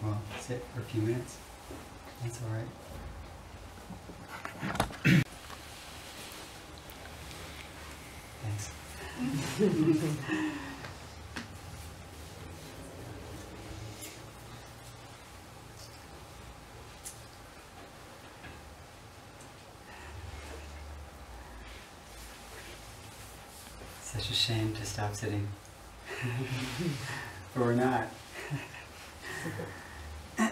we'll sit for a few minutes. That's all right. Thanks. Such a shame to stop sitting. But we're not. You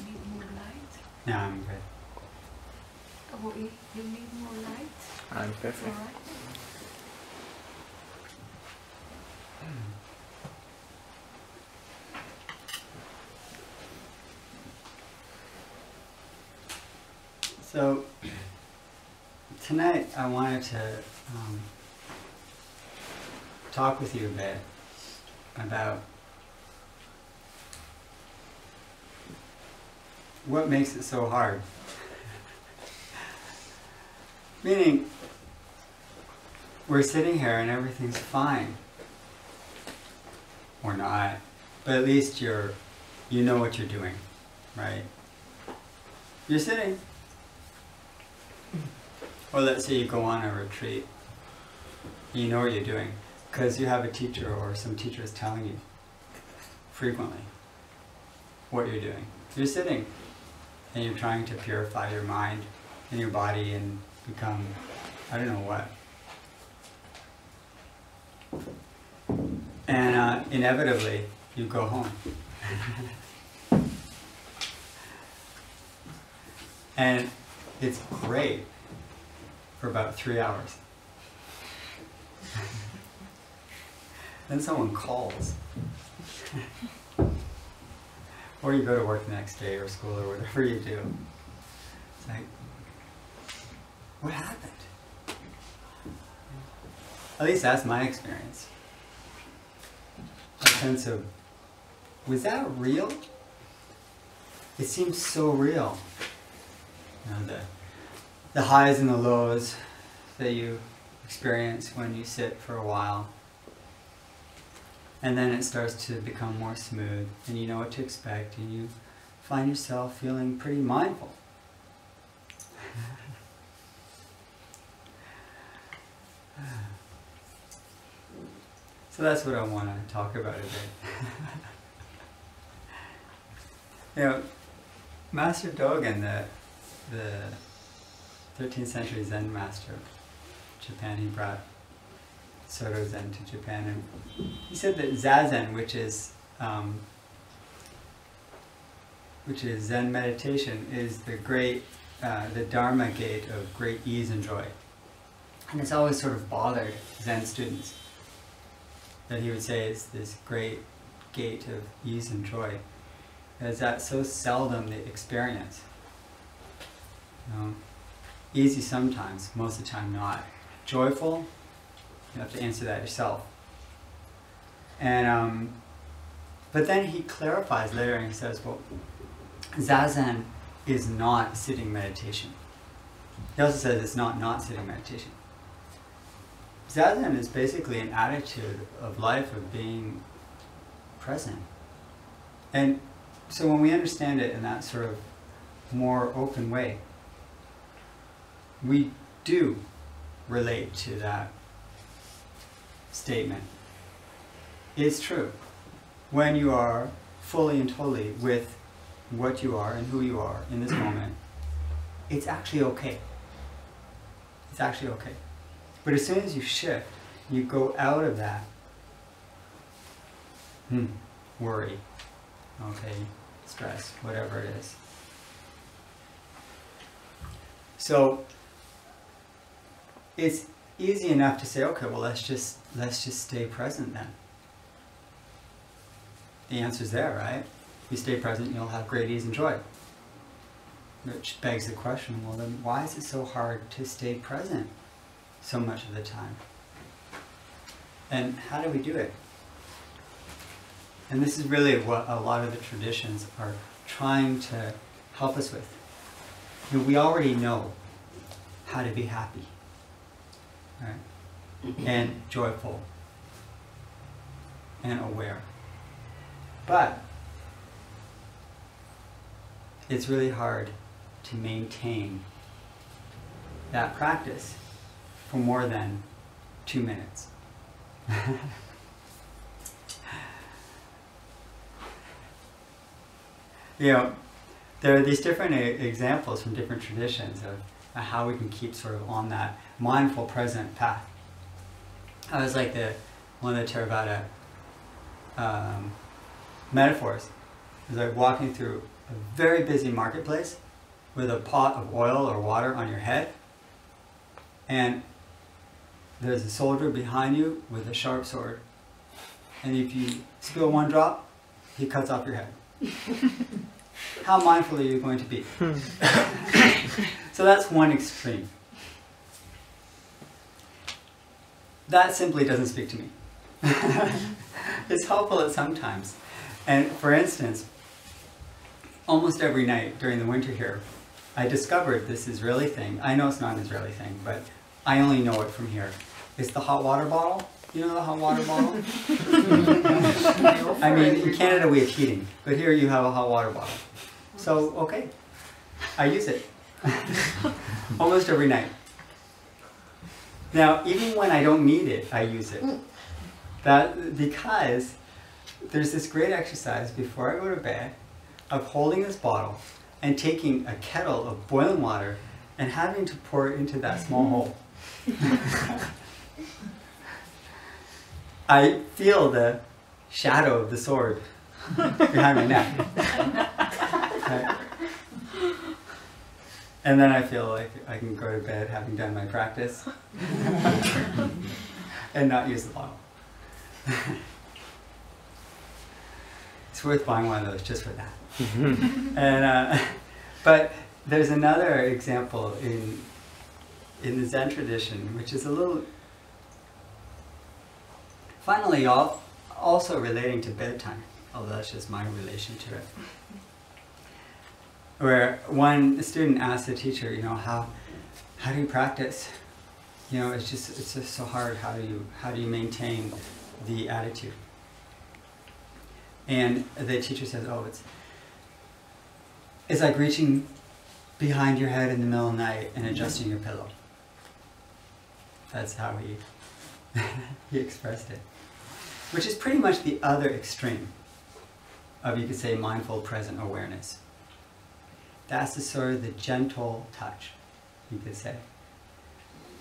need more light? No, I'm good. Oh, you need more light? I'm perfect. All right. So, tonight I wanted to talk with you a bit about what makes it so hard. Meaning, we're sitting here and everything's fine. Or not. But at least you know what you're doing, right? You're sitting. Or let's say you go on a retreat. You know what you're doing because you have a teacher or some teacher is telling you frequently what you're doing. You're sitting and you're trying to purify your mind and your body and become, I don't know what. And inevitably, you go home. And it's great for about 3 hours. Then someone calls. Or you go to work the next day or school or whatever you do. It's like, what happened? At least that's my experience. A sense of, was that real? It seems so real. You know, the highs and the lows that you experience when you sit for a while. And then it starts to become more smooth and you know what to expect and you find yourself feeling pretty mindful. So that's what I want to talk about a bit. You know, Master Dogen, the 13th century Zen master of Japan, he brought Soto Zen to Japan, and he said that Zazen, which is Zen meditation, is the great, the Dharma gate of great ease and joy. And it's always sort of bothered Zen students that he would say it's this great gate of ease and joy. Because that's so seldom the experience. You know, easy sometimes, most of the time not. Joyful, you have to answer that yourself. And but then he clarifies later and he says, well, Zazen is not sitting meditation. He also says it's not sitting meditation. Zazen is basically an attitude of life of being present. And so when we understand it in that sort of more open way, we do relate to that statement. It's true. When you are fully and totally with what you are and who you are in this moment, it's actually okay. It's actually okay. But as soon as you shift, you go out of that worry, okay, stress, whatever it is. So it's easy enough to say, okay, well let's just stay present then. The answer's there, right? If you stay present, you'll have great ease and joy. Which begs the question, well then why is it so hard to stay present so much of the time? And how do we do it? And this is really what a lot of the traditions are trying to help us with. You know, we already know how to be happy, right? And joyful. and aware. But it's really hard to maintain that practice for more than 2 minutes. You know, there are these different examples from different traditions of how we can keep sort of on that mindful present path. I was like one of the Theravada metaphors. It's like walking through a very busy marketplace with a pot of oil or water on your head, and there's a soldier behind you with a sharp sword, and if you spill one drop, he cuts off your head. How mindful are you going to be? So that's one extreme. That simply doesn't speak to me. It's helpful at some times. And for instance, almost every night during the winter here, I discovered this Israeli thing. I know it's not an Israeli thing, but I only know it from here. It's the hot water bottle. You know the hot water bottle? I mean, in Canada we have heating, but here you have a hot water bottle. So, okay, I use it almost every night. Now, even when I don't need it, I use it. Because there's this great exercise before I go to bed of holding this bottle and taking a kettle of boiling water and having to pour it into that small hole. I feel the shadow of the sword behind my neck. Right? And then I feel like I can go to bed having done my practice and not use the bottle. It's worth buying one of those just for that. And but there's another example in the Zen tradition, which is a little, finally, also relating to bedtime, although that's just my relation to it. Where one student asked the teacher, you know, how do you practice? You know, it's just so hard. How do you maintain the attitude? And the teacher says, oh, it's like reaching behind your head in the middle of the night and adjusting your pillow. That's how he expressed it. Which is pretty much the other extreme of, you could say, mindful present awareness. That's the sort of the gentle touch, you could say.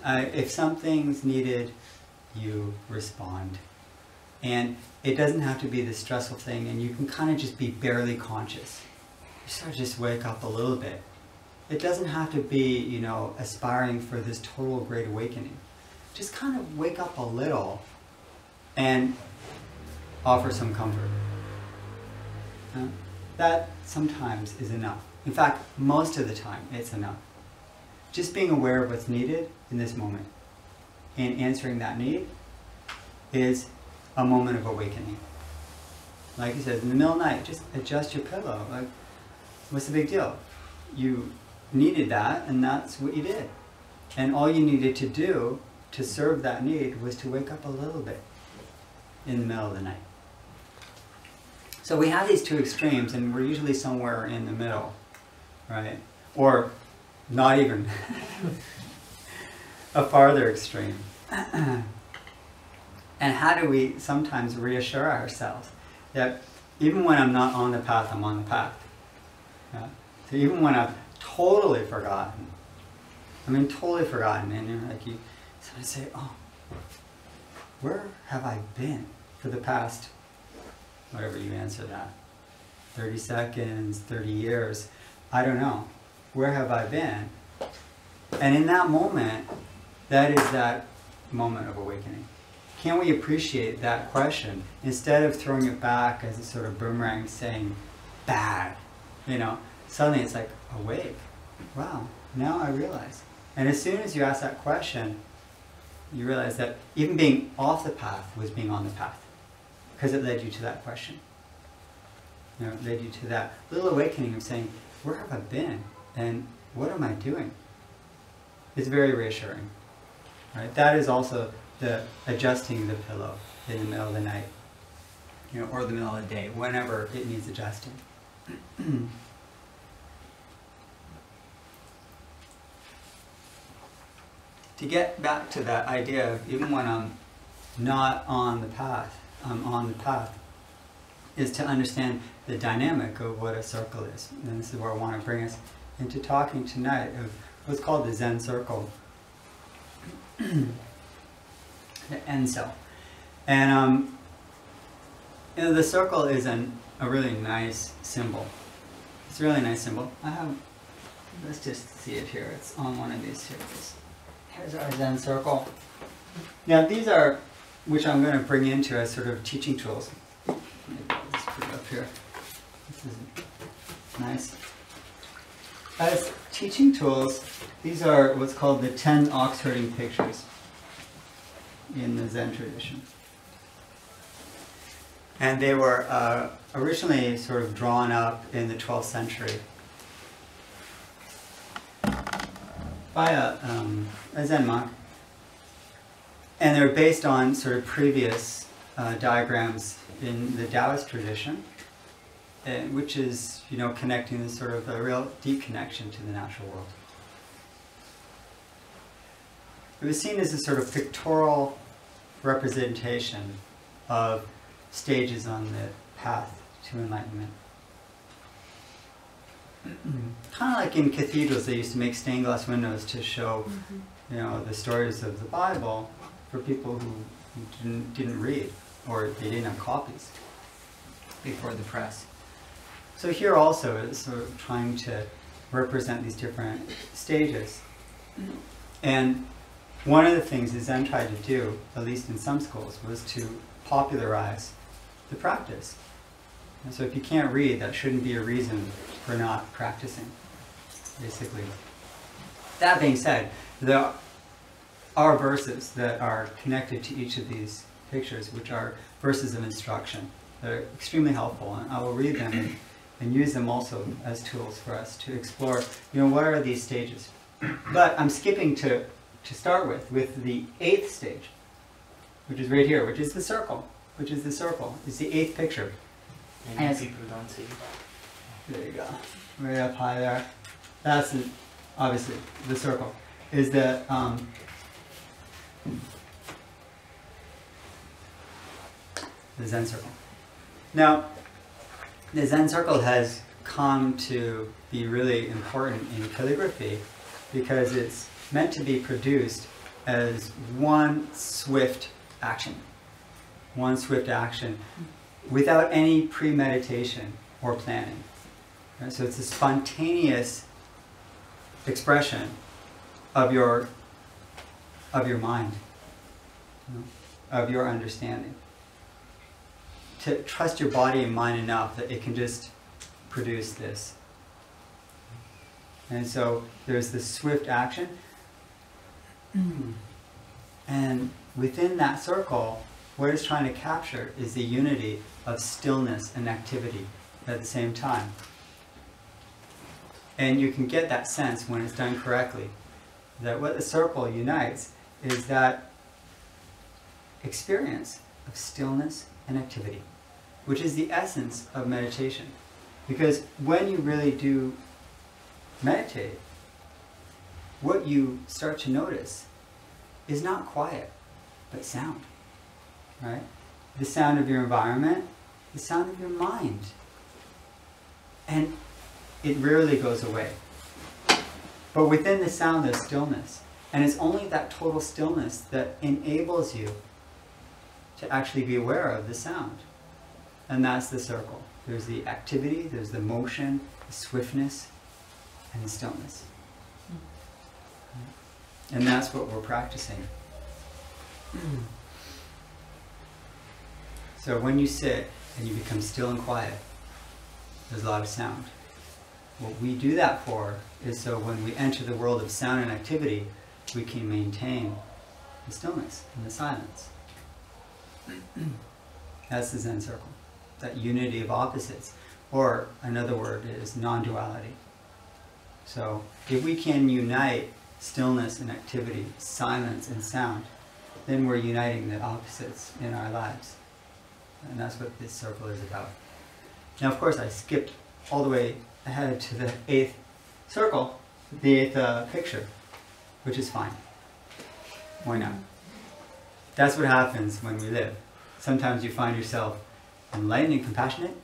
If something's needed, you respond. And it doesn't have to be this stressful thing, and you can kind of just be barely conscious. You sort of just wake up a little bit. It doesn't have to be, you know, aspiring for this total great awakening. Just kind of wake up a little and offer some comfort. That sometimes is enough. In fact, most of the time, it's enough. Just being aware of what's needed in this moment and answering that need is a moment of awakening. Like he says, in the middle of the night, just adjust your pillow. Like, what's the big deal? You needed that, and that's what you did. And all you needed to do to serve that need was to wake up a little bit in the middle of the night. So we have these two extremes, and we're usually somewhere in the middle, right? Or not even a farther extreme. And how do we sometimes reassure ourselves that even when I'm not on the path, I'm on the path? Yeah? So even when I've totally forgotten, and you're like, you somebody say, oh, where have I been for the past, whatever you answer that, 30 seconds, 30 years, I don't know. Where have I been? And in that moment, that is that moment of awakening. Can we appreciate that question instead of throwing it back as a sort of boomerang saying, bad, you know? Suddenly it's like, awake. Wow, now I realize. And as soon as you ask that question, you realize that even being off the path was being on the path, because it led you to that question. You know, it led you to that little awakening of saying, where have I been? And what am I doing? It's very reassuring. Right? That is also the adjusting the pillow in the middle of the night. or the middle of the day, whenever it needs adjusting. To get back to that idea of even when I'm not on the path, I'm on the path, is to understand the dynamic of what a circle is. And this is where I want to bring us into talking tonight of what's called the Zen Circle, the end self. And the circle is a really nice symbol. It's a really nice symbol. Let's just see it here. It's on one of these circles. Here's our Zen Circle. Now these are, which I'm going to bring into as sort of teaching tools. Let's put it up here. This is nice. As teaching tools, these are what's called the 10 ox-herding pictures in the Zen tradition. And they were originally sort of drawn up in the 12th century by a Zen monk. And they're based on sort of previous diagrams in the Taoist tradition, which is, connecting this sort of a real deep connection to the natural world. It was seen as a sort of pictorial representation of stages on the path to enlightenment. Kind of like in cathedrals, they used to make stained glass windows to show, the stories of the Bible for people who didn't read, or they didn't have copies before the press. So here also is sort of trying to represent these different stages. And one of the things that Zen tried to do, at least in some schools, was to popularize the practice. And so if you can't read, that shouldn't be a reason for not practicing, basically. That being said, there are verses that are connected to each of these pictures, which are verses of instruction that are extremely helpful, and I will read them and use them also as tools for us to explore, what are these stages. But I'm skipping to start with the 8th stage, which is right here, which is the circle. It's the 8th picture. And people don't see. There you go. Right up high there. That's obviously the circle. Is the Zen Circle. Now, the Zen Circle has come to be really important in calligraphy because it's meant to be produced as one swift action. One swift action without any premeditation or planning. Right? So it's a spontaneous expression of your mind, of your understanding. To trust your body and mind enough that it can just produce this. And so there's this swift action. And within that circle, what it's trying to capture is the unity of stillness and activity at the same time. And you can get that sense when it's done correctly, that what the circle unites is that experience of stillness and activity, which is the essence of meditation. Because when you really do meditate, what you start to notice is not quiet, but sound. Right? The sound of your environment, the sound of your mind. And it rarely goes away. But within the sound there's stillness. And it's only that total stillness that enables you to actually be aware of the sound. And that's the circle. There's the activity, there's the motion, the swiftness, and the stillness. And that's what we're practicing. So when you sit and you become still and quiet, there's a lot of sound. What we do that for is so when we enter the world of sound and activity, we can maintain the stillness and the silence. That's the Zen Circle, that unity of opposites. Or another word is non-duality. So if we can unite stillness and activity, silence and sound, then we're uniting the opposites in our lives. And that's what this circle is about. Now, of course, I skipped all the way ahead to the 8th circle, the 8th picture, which is fine. Why not? That's what happens when we live. Sometimes you find yourself enlightened and compassionate,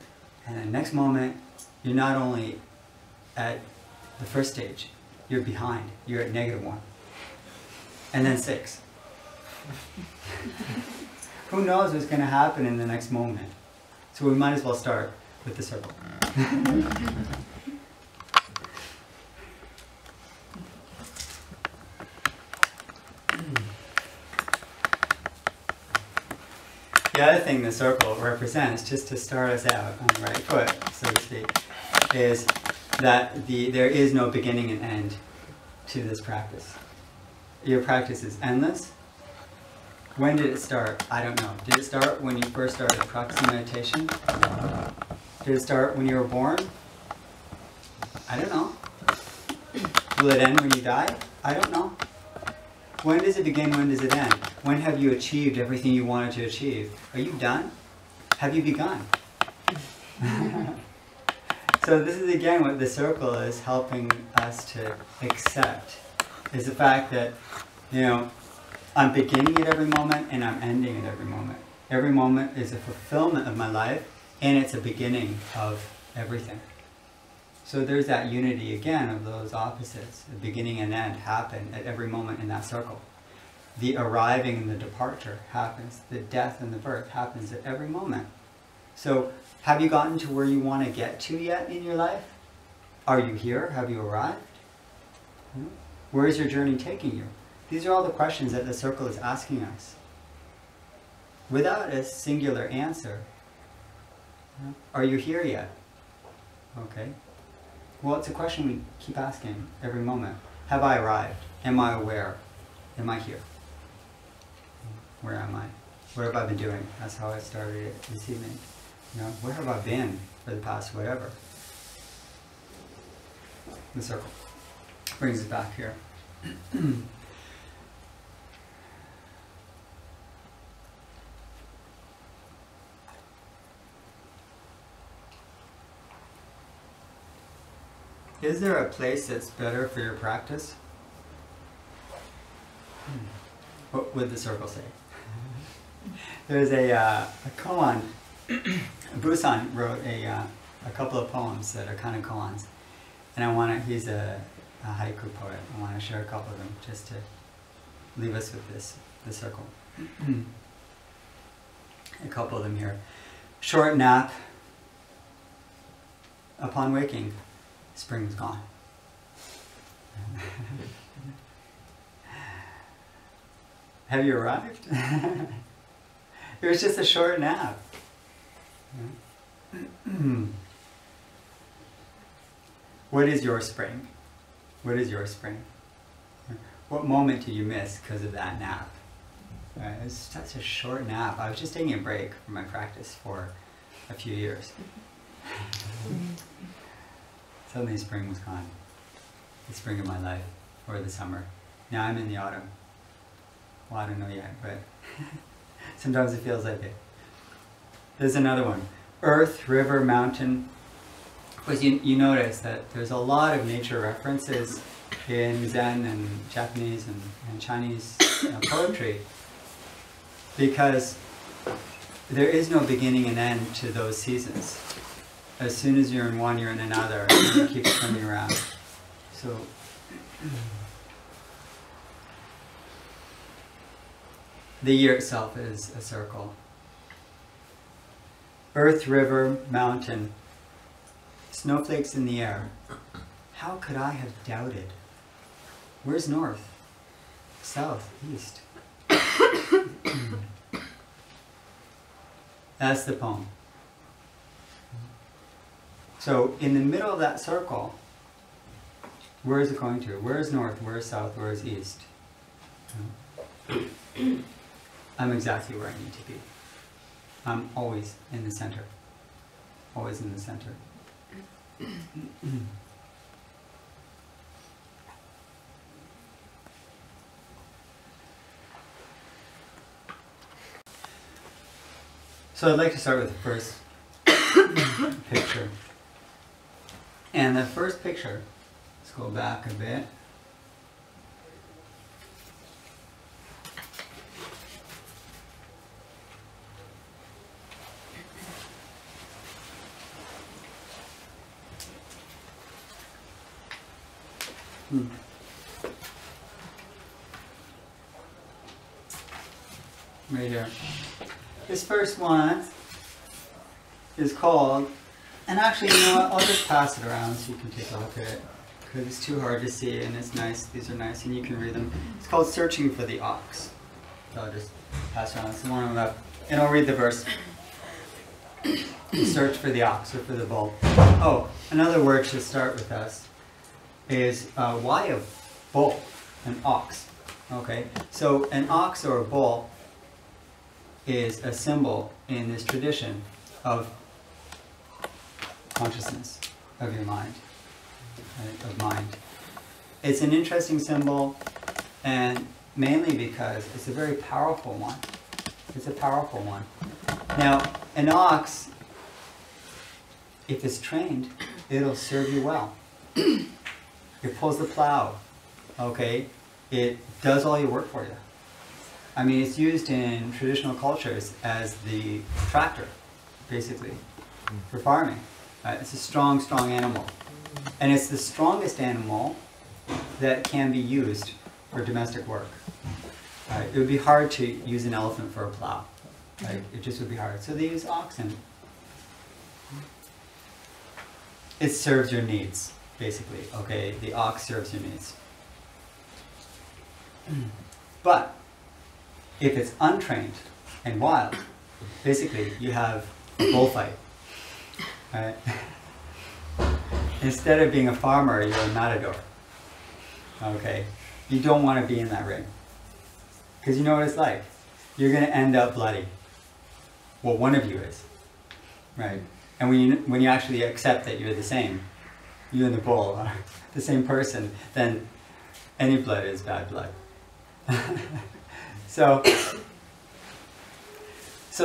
and the next moment, you're not only at the first stage, you're behind. You're at -1. And then 6. Who knows what's going to happen in the next moment? So we might as well start with the circle. The other thing the circle represents, just to start us out on the right foot, so to speak, is that there is no beginning and end to this practice. Your practice is endless. When did it start? I don't know. Did it start when you first started practicing meditation? Did it start when you were born? I don't know. Will it end when you die? I don't know. When does it begin? When does it end? When have you achieved everything you wanted to achieve? Are you done? Have you begun? So this is again what the circle is helping us to accept, is the fact that, I'm beginning at every moment and I'm ending at every moment. Every moment is a fulfillment of my life, and it's a beginning of everything. So there's that unity again of those opposites. The beginning and end happen at every moment in that circle. The arriving and the departure happens. The death and the birth happens at every moment. So have you gotten to where you want to get to yet in your life? Are you here? Have you arrived? Where is your journey taking you? These are all the questions that the circle is asking us. Without a singular answer. Are you here yet? Okay. Well, it's a question we keep asking every moment. Have I arrived? Am I aware? Am I here? Where am I? What have I been doing? That's how I started it this evening. Where have I been for the past whatever? The circle brings us back here. Is there a place that's better for your practice? What would the circle say? There's a koan. Busan wrote a couple of poems that are kind of koans. And he's a haiku poet. I want to share a couple of them just to leave us with the circle. A couple of them here. Short nap. Upon waking, spring's gone. Have you arrived? It was just a short nap. What is your spring? What is your spring? What moment did you miss because of that nap? It was such a short nap. I was just taking a break from my practice for a few years. Suddenly spring was gone. The spring of my life, or the summer. Now I'm in the autumn. Well, I don't know yet, but sometimes it feels like it. There's another one. Earth, river, mountain. Of course, you notice that there's a lot of nature references in Zen and Japanese and Chinese poetry, because there is no beginning and end to those seasons. As soon as you're in one, you're in another, and it keeps turning around. So, the year itself is a circle. Earth, river, mountain, snowflakes in the air. How could I have doubted? Where's north, south, east? That's the poem. So in the middle of that circle, where is it going to? Where is north? Where is south? Where is east? I'm exactly where I need to be. I'm always in the center. Always in the center. So I'd like to start with the first picture. And the first picture, let's go back a bit. Right here. This first one is called, and actually, you know what, I'll just pass it around so you can take a look at it, because it's too hard to see and it's nice, these are nice and you can read them. It's called Searching for the Ox. So I'll just pass it around. It's the one on the left, and I'll read the verse. Search for the ox, or for the bull. Oh, another word to start with us is why a bull, an ox. Okay, so an ox or a bull is a symbol in this tradition of consciousness, of your mind, right, of mind. It's an interesting symbol, and mainly because it's a very powerful one. It's a powerful one. Now, an ox, if it's trained, it'll serve you well. It pulls the plow, okay? It does all your work for you. I mean, it's used in traditional cultures as the tractor, basically, for farming. It's a strong, strong animal. And it's the strongest animal that can be used for domestic work. It would be hard to use an elephant for a plow. Right? It just would be hard. So they use oxen. It serves your needs, basically. Okay, the ox serves your needs. But if it's untrained and wild, basically you have a bullfight. Right? Instead of being a farmer, you're a matador. Okay, you don't want to be in that ring, because you know what it's like. You're going to end up bloody. Well, one of you is, right? And when you actually accept that you're the same, you and the bull are the same person, then any blood is bad blood. So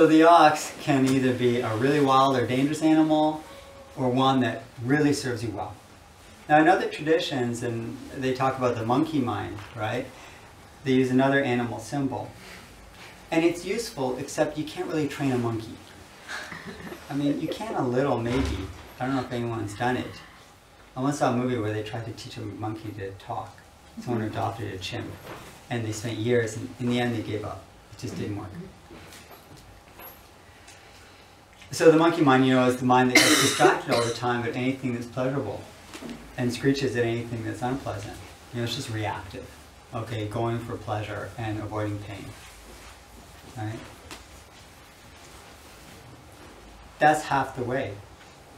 the ox can either be a really wild or dangerous animal, or one that really serves you well. Now in other traditions, and they talk about the monkey mind, right? They use another animal symbol. And it's useful, except you can't really train a monkey. I mean, you can a little, maybe. I don't know if anyone's done it. I once saw a movie where they tried to teach a monkey to talk. Someone adopted a chimp. And they spent years, and in the end they gave up. It just didn't work. So the monkey mind, you know, is the mind that gets distracted all the time at anything that's pleasurable, and screeches at anything that's unpleasant. You know, it's just reactive. Okay, going for pleasure and avoiding pain. Right? That's half the way,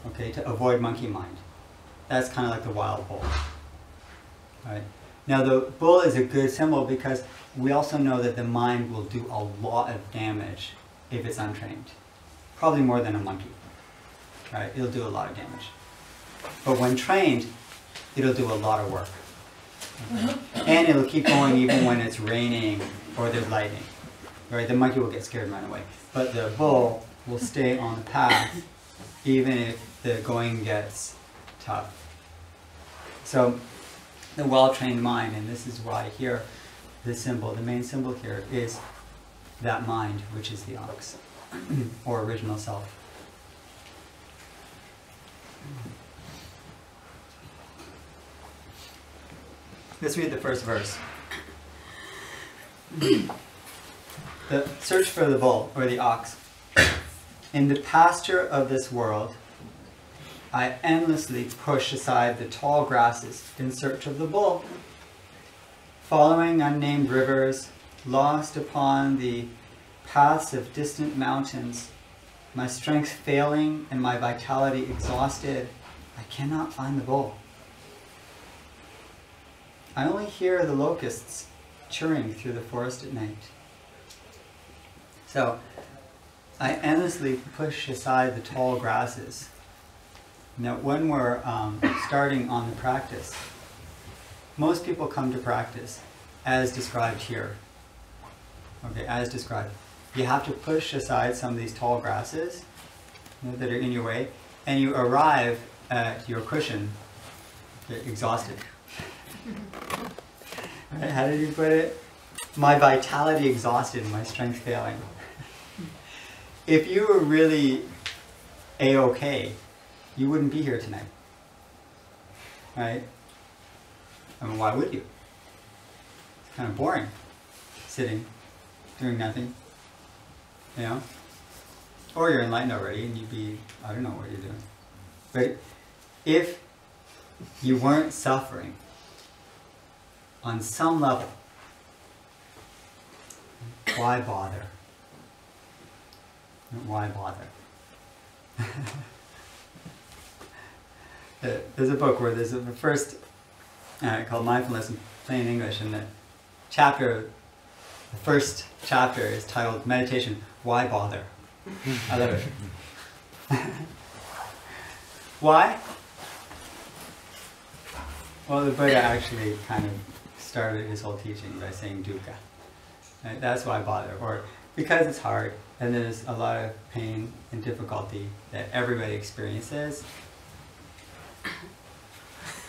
okay, to avoid monkey mind. That's kind of like the wild bull. Right? Now the bull is a good symbol because we also know that the mind will do a lot of damage if it's untrained. Probably more than a monkey. Right? It'll do a lot of damage. But when trained, it'll do a lot of work. Okay? And it'll keep going even when it's raining or there's lightning. Right? The monkey will get scared and run away. But the bull will stay on the path even if the going gets tough. So the well-trained mind, and this is why here the symbol, the main symbol here is that mind, which is the ox, or original self. Let's read the first verse. The search for the bull, or the ox. In the pasture of this world, I endlessly push aside the tall grasses in search of the bull. Following unnamed rivers, lost upon the paths of distant mountains, my strength failing and my vitality exhausted, I cannot find the bull. I only hear the locusts chirring through the forest at night. So, I endlessly push aside the tall grasses. Now, when we're starting on the practice, most people come to practice as described here. Okay, as described. you have to push aside some of these tall grasses, you know, that are in your way, and you arrive at your cushion exhausted. Right? How did you put it? My vitality exhausted, my strength failing. If you were really A-okay, you wouldn't be here tonight. Right? I mean, why would you? It's kind of boring, sitting, doing nothing. You know? Or you're enlightened already and you'd be, I don't know what you're doing. But if you weren't suffering on some level, why bother? Why bother? There's a book where there's the first called Mindfulness in Plain English, and the first chapter is titled Meditation, Why Bother? I love it. Why? Well, the Buddha actually kind of started his whole teaching by saying dukkha. Right? That's why bother. Or because it's hard and there's a lot of pain and difficulty that everybody experiences.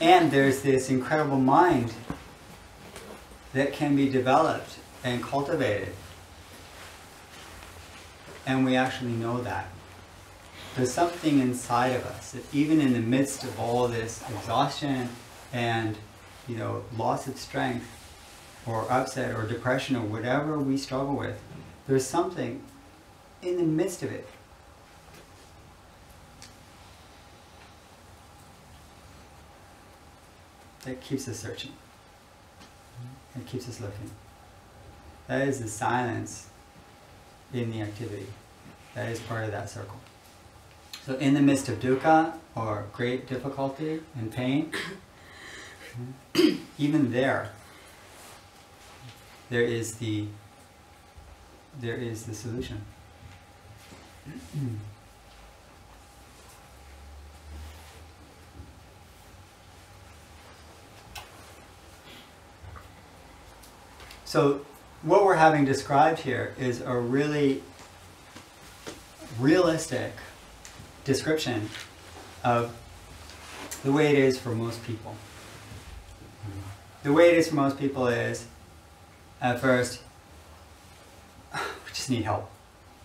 And there's this incredible mind that can be developed and cultivated. And we actually know that. There's something inside of us that even in the midst of all this exhaustion and, you know, loss of strength or upset or depression or whatever we struggle with, there's something in the midst of it that keeps us searching. It keeps us looking. That is the silence in the activity. That is part of that circle. So in the midst of dukkha, or great difficulty and pain, even there is the solution. So what we're having described here is a really realistic description of the way it is for most people. The way it is for most people is, at first, we just need help.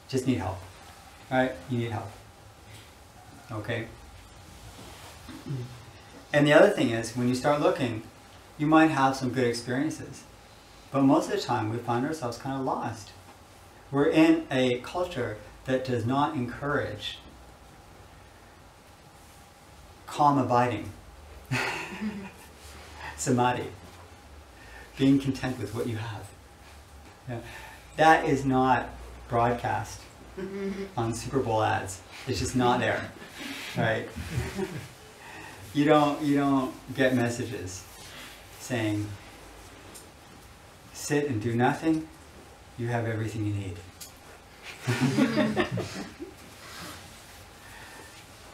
Just need help. Right? You need help. Okay? And the other thing is, when you start looking, you might have some good experiences. But most of the time, we find ourselves kind of lost. We're in a culture that does not encourage calm abiding, samadhi, being content with what you have. Yeah. That is not broadcast on Super Bowl ads. It's just not there, right? You don't get messages saying, sit and do nothing, you have everything you need.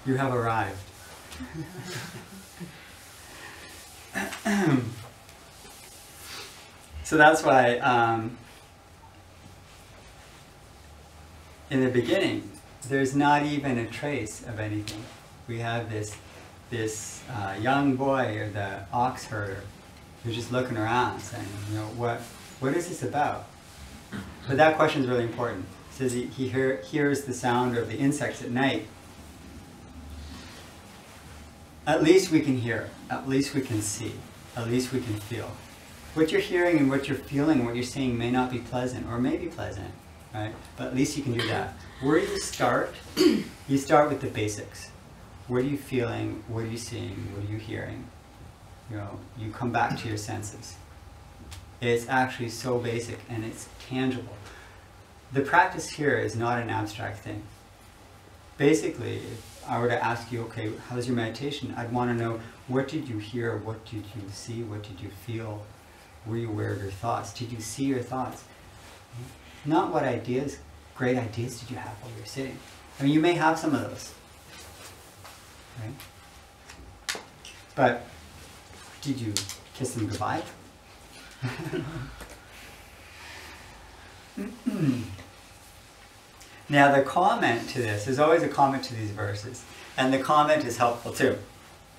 You have arrived. So that's why in the beginning there's not even a trace of anything. We have this young boy, or the ox herder, who's just looking around saying, you know, what is this about? But that question is really important. It says he hears the sound of the insects at night. At least we can hear, at least we can see, at least we can feel. What you're hearing and what you're feeling, what you're seeing may not be pleasant, or may be pleasant, right? But at least you can do that. Where you start with the basics. What are you feeling? What are you seeing? What are you hearing? You know, you come back to your senses. It's actually so basic and it's tangible. The practice here is not an abstract thing. Basically, if I were to ask you, okay, how's your meditation? I'd want to know, what did you hear? What did you see? What did you feel? Were you aware of your thoughts? Did you see your thoughts? Not what ideas, great ideas did you have while you were sitting. I mean, you may have some of those, right? But did you kiss them goodbye? Now the comment to this, there's always a comment to these verses, and the comment is helpful too.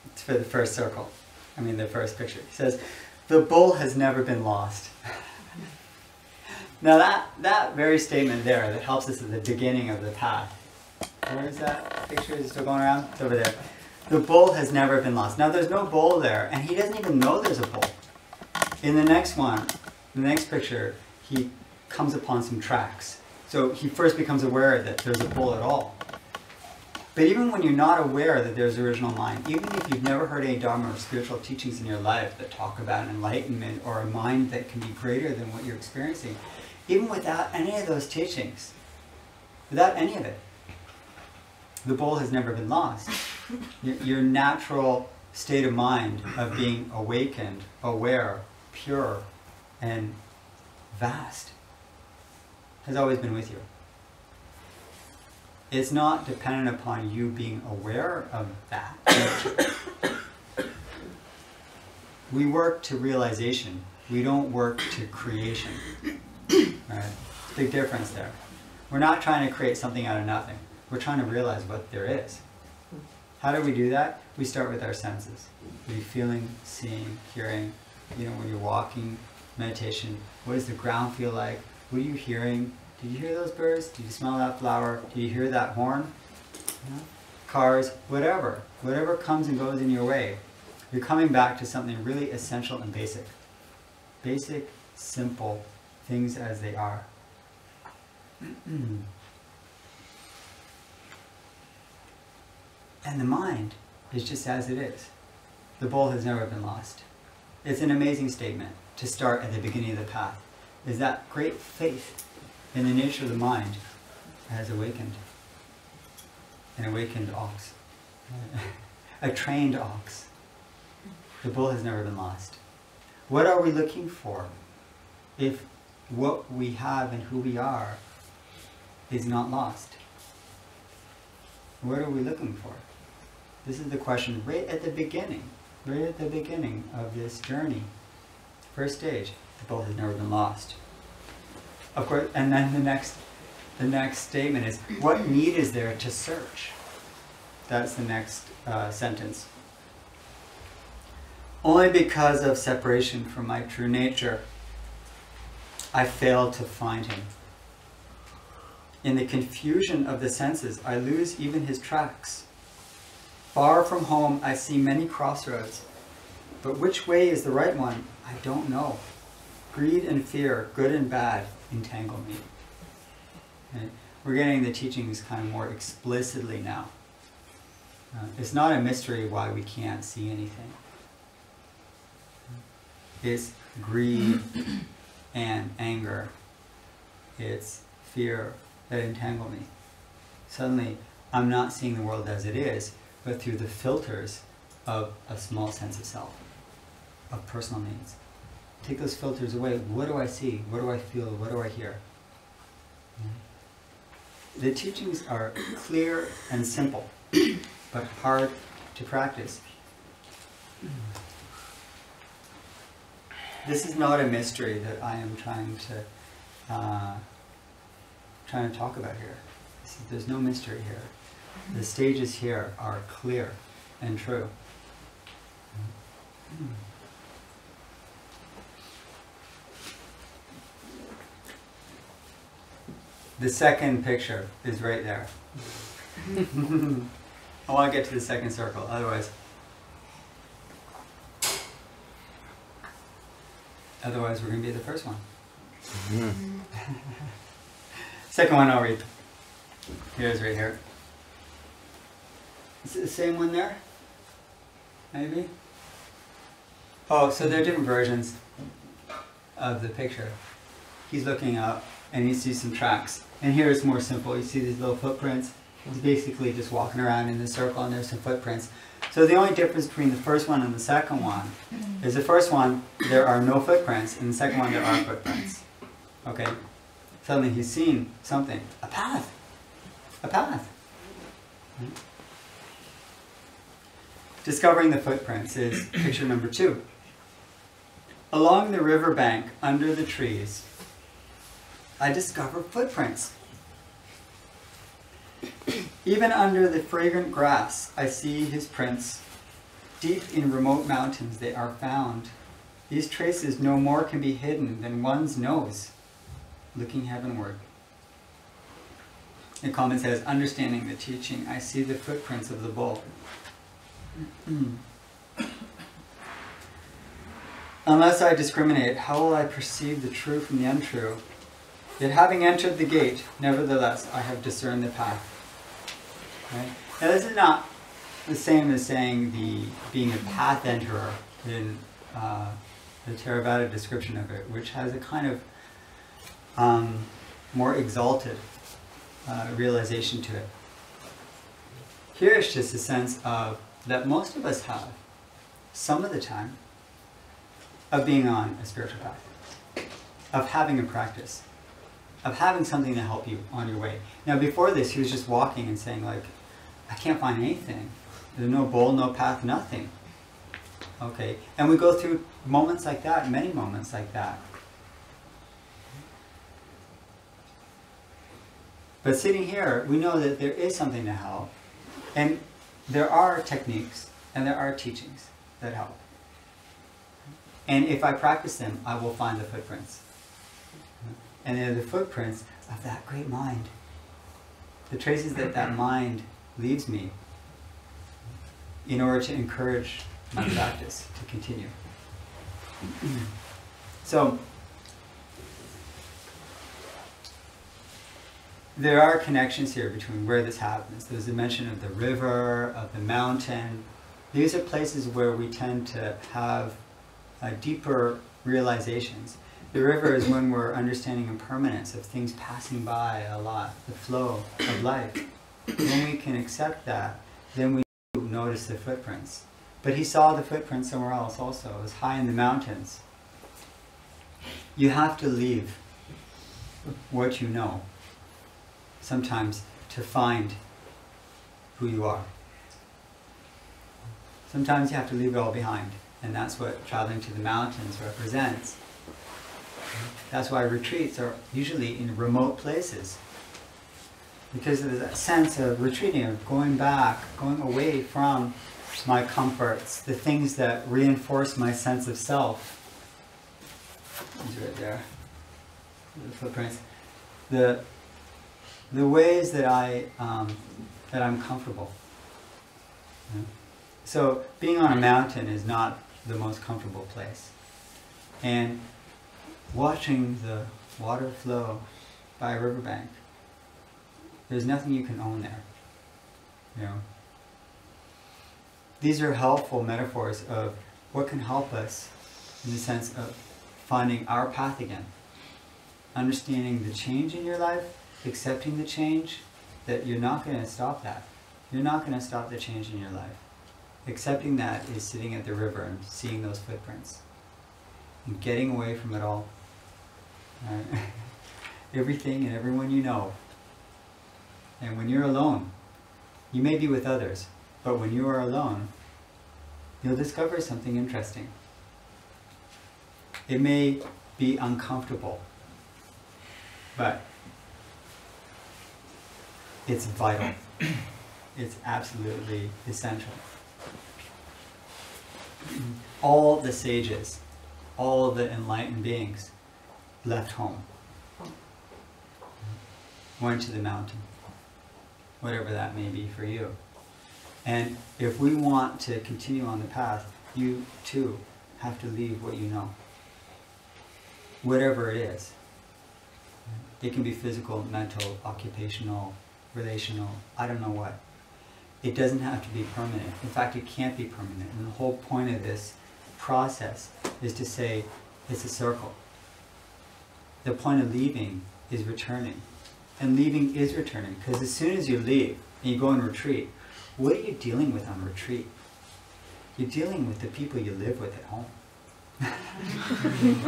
It's for the first circle, the first picture. He says, the bull has never been lost. Now that very statement there, that helps us at the beginning of the path. Where is that picture? Is it still going around? It's over there. The bull has never been lost. Now there's no bull there, and he doesn't even know there's a bull. In the next one, the next picture, he comes upon some tracks. So he first becomes aware that there's a bull at all. But even when you're not aware that there's original mind, even if you've never heard any Dharma or spiritual teachings in your life that talk about enlightenment or a mind that can be greater than what you're experiencing, even without any of those teachings, without any of it, the bull has never been lost. Your natural state of mind of being awakened, aware, pure, and vast has always been with you. It's not dependent upon you being aware of that nature. We work to realization. We don't work to creation. Right? Big difference there. We're not trying to create something out of nothing. We're trying to realize what there is. How do we do that? We start with our senses. What are you feeling, seeing, hearing? When you're walking, meditation, what does the ground feel like? What are you hearing? Did you hear those birds? Did you smell that flower? Did you hear that horn? Cars, whatever. Whatever comes and goes in your way. You're coming back to something really essential and basic. Basic, simple things as they are. And the mind is just as it is. The bull has never been lost. It's an amazing statement to start at the beginning of the path. Is that great faith in the nature of the mind has awakened. An awakened ox. A trained ox. The bull has never been lost. What are we looking for if what we have and who we are is not lost? What are we looking for? This is the question right at the beginning of this journey. First stage, the bull has never been lost. Of course, and then the next statement is, what need is there to search? That's the next sentence. Only because of separation from my true nature, I fail to find him. In the confusion of the senses, I lose even his tracks. Far from home, I see many crossroads, but which way is the right one, I don't know. Greed and fear, good and bad, entangle me. Right? We're getting the teachings kind of more explicitly now. It's not a mystery why we can't see anything. It's greed and anger. It's fear that entangle me. Suddenly, I'm not seeing the world as it is, but through the filters of a small sense of self, of personal needs. Take those filters away. What do I see? What do I feel? What do I hear? The teachings are clear and simple, but hard to practice. This is not a mystery that I am trying to talk about here. There's no mystery here. The stages here are clear and true. The second picture is right there. I want to get to the second circle, otherwise we're going to be the first one. Second one I'll read. Here it is right here. Is it the same one there? Maybe? Oh, so there are different versions of the picture. He's looking up and he sees some tracks. And here it's more simple. You see these little footprints. He's basically just walking around in the circle and there's some footprints. So the only difference between the first one and the second one is the first one, there are no footprints, and the second one, there are footprints. Okay? Suddenly he's seen something. A path. A path. Discovering the footprints is picture number 2. Along the riverbank, under the trees, I discover footprints. Even under the fragrant grass, I see his prints. Deep in remote mountains they are found. These traces no more can be hidden than one's nose, looking heavenward. The comment says, understanding the teaching, I see the footprints of the bull. Unless I discriminate, how will I perceive the true from the untrue? Yet having entered the gate, nevertheless, I have discerned the path. Right? Now this is not the same as saying being a path enterer in the Theravada description of it, which has a kind of more exalted realization to it. Here it's just a sense of that most of us have, some of the time, of being on a spiritual path, of having a practice, of having something to help you on your way. Now before this, he was just walking and saying like, I can't find anything. There's no bowl, no path, nothing. Okay, and we go through moments like that, many moments like that. But sitting here, we know that there is something to help, and there are techniques and there are teachings that help. And if I practice them, I will find the footprints. And they're the footprints of that great mind. The traces that that mind leaves me in order to encourage my practice to continue. So, there are connections here between where this happens. There's a mention of the river, of the mountain. These are places where we tend to have deeper realizations. The river is when we're understanding impermanence of things passing by a lot, the flow of life. When we can accept that, then we notice the footprints. But he saw the footprints somewhere else also. It was high in the mountains. You have to leave what you know sometimes to find who you are. Sometimes you have to leave it all behind, and that's what traveling to the mountains represents. That's why retreats are usually in remote places, because there's that sense of retreating, of going back, going away from my comforts, the things that reinforce my sense of self. It's right there, the footprints. The ways that I'm comfortable. Yeah. So being on a mountain is not the most comfortable place, and watching the water flow by a riverbank, there's nothing you can own there. You know. These are helpful metaphors of what can help us in the sense of finding our path again. Understanding the change in your life, accepting the change, that you're not going to stop that. You're not going to stop the change in your life. Accepting that is sitting at the river and seeing those footprints. And getting away from it all. Right? Everything and everyone you know. And when you're alone, you may be with others, but when you are alone, you'll discover something interesting. It may be uncomfortable, but it's vital. It's absolutely essential. All the sages, all the enlightened beings left home, went to the mountain, whatever that may be for you. And if we want to continue on the path, you too have to leave what you know, whatever it is. It can be physical, mental, occupational, relational, I don't know what. It doesn't have to be permanent. In fact, it can't be permanent. And the whole point of this process is to say it's a circle. The point of leaving is returning. And leaving is returning, because as soon as you leave and you go on retreat, what are you dealing with on retreat? You're dealing with the people you live with at home.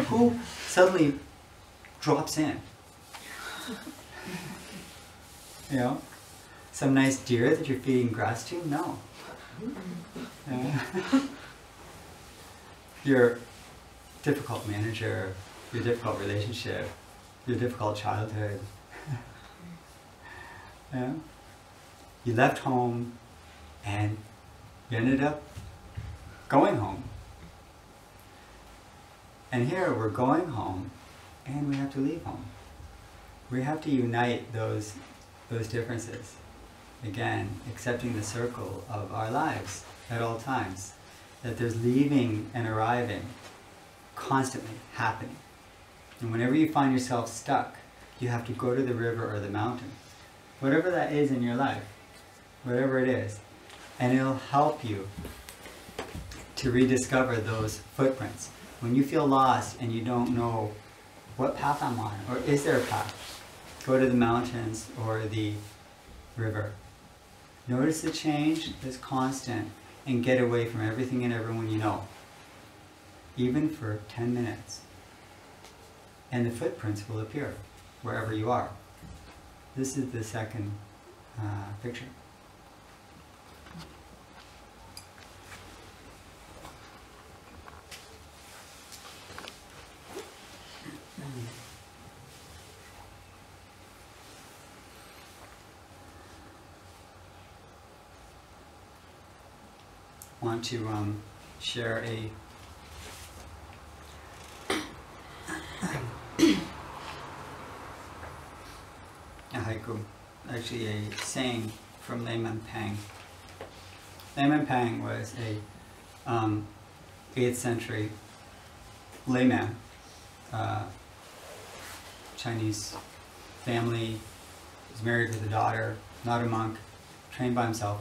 Who suddenly drops in? You know? Some nice deer that you're feeding grass to? No. Your difficult manager, your difficult relationship, your difficult childhood. Yeah? You left home and you ended up going home. And here we're going home and we have to leave home. We have to unite those differences. Again, accepting the circle of our lives at all times. That there's leaving and arriving constantly happening. And whenever you find yourself stuck, you have to go to the river or the mountain. Whatever that is in your life, whatever it is. And it'll help you to rediscover those footprints. When you feel lost and you don't know what path I'm on, or is there a path, go to the mountains or the river. Notice the change that's constant and get away from everything and everyone you know. Even for 10 minutes. And the footprints will appear wherever you are. This is the second picture. Want to share a haiku, actually a saying from Layman Pang. Layman Pang was a 8th century layman, Chinese family, was married with a daughter, not a monk, trained by himself.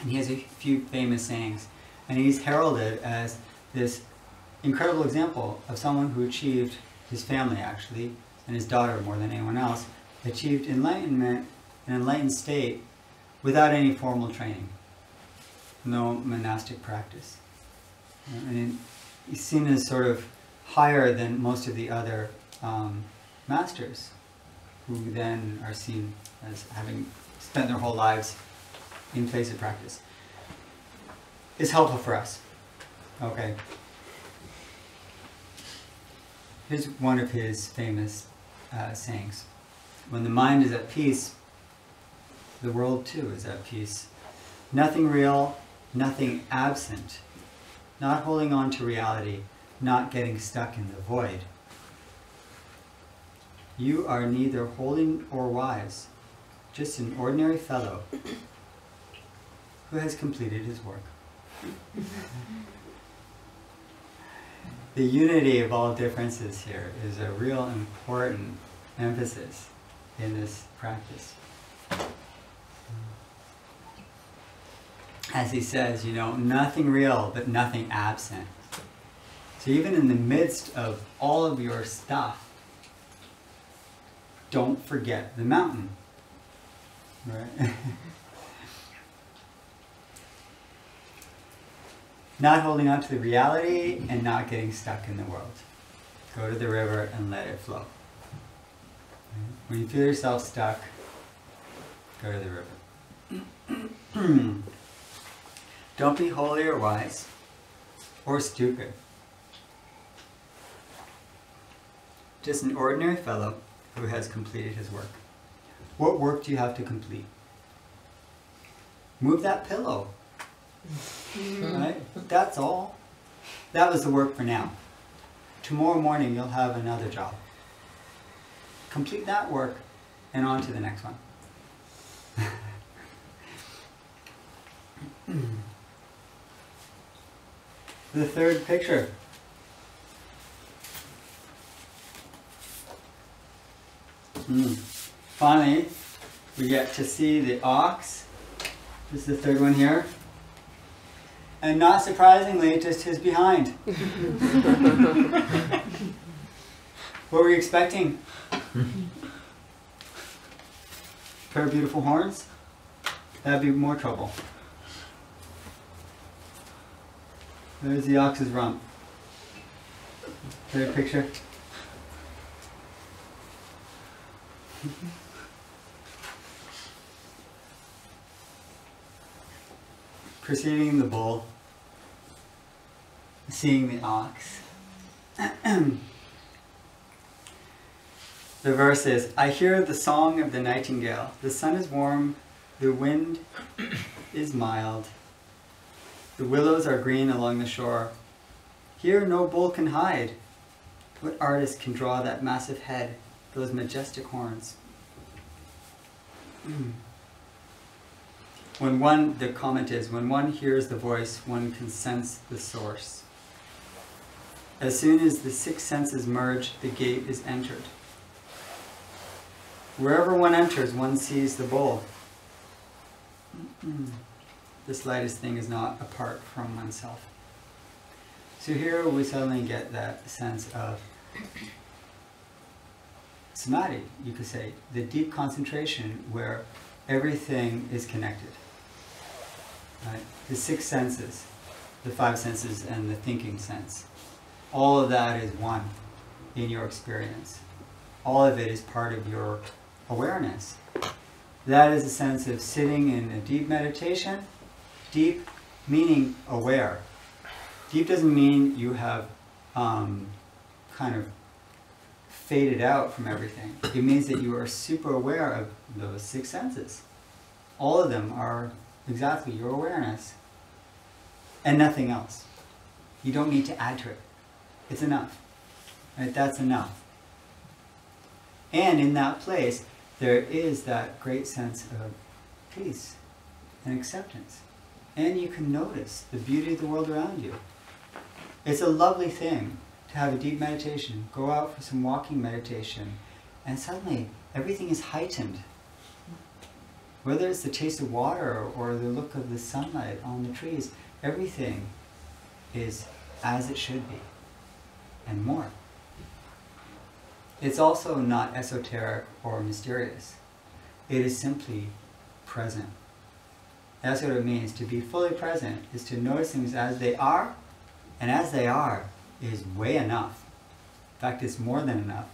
And he has a few famous sayings. And he's heralded as this incredible example of someone who achieved, his family actually, and his daughter more than anyone else, achieved enlightenment, an enlightened state, without any formal training. No monastic practice. And he's seen as sort of higher than most of the other masters, who then are seen as having spent their whole lives in place of practice. Is helpful for us. Okay. Here's one of his famous sayings. When the mind is at peace, the world too is at peace. Nothing real, nothing absent. Not holding on to reality, not getting stuck in the void. You are neither holy or wise, just an ordinary fellow who has completed his work. The unity of all differences here is a real important emphasis in this practice. As he says, nothing real but nothing absent. So even in the midst of all of your stuff, don't forget the mountain. Right? Not holding on to the reality and not getting stuck in the world. Go to the river and let it flow. When you feel yourself stuck, go to the river. Don't be holy or wise or stupid. Just an ordinary fellow who has completed his work. What work do you have to complete? Move that pillow. Right? That's all. That was the work for now. Tomorrow morning you'll have another job. Complete that work and on to the next one. The third picture. Finally, we get to see the ox. This is the third one here. And not surprisingly, just his behind. What were you expecting? Pair of beautiful horns? That'd be more trouble. There's the ox's rump. Third picture. Preceding the bull, seeing the ox. The verse is, I hear the song of the nightingale. The sun is warm, The wind is mild. The willows are green along the shore. Here no bull can hide. What artist can draw that massive head, those majestic horns? The comment is, when one hears the voice, one can sense the source. As soon as the six senses merge, the gate is entered. Wherever one enters, one sees the bull. The slightest thing is not apart from oneself. So here we suddenly get that sense of samadhi, you could say, the deep concentration where everything is connected. Right? The six senses, the five senses and the thinking sense, all of that is one in your experience. All of it is part of your awareness. That is a sense of sitting in a deep meditation. Deep meaning aware. Deep doesn't mean you have kind of faded out from everything. It means that you are super aware of those six senses. All of them are exactly your awareness and nothing else. You don't need to add to it. It's enough. Right? That's enough. And in that place, there is that great sense of peace and acceptance. And you can notice the beauty of the world around you. It's a lovely thing to have a deep meditation, go out for some walking meditation, and suddenly everything is heightened. Whether it's the taste of water or the look of the sunlight on the trees, everything is as it should be, and more. It's also not esoteric or mysterious. It is simply present. That's what it means. To be fully present is to notice things as they are, and as they are is way enough. In fact, it's more than enough.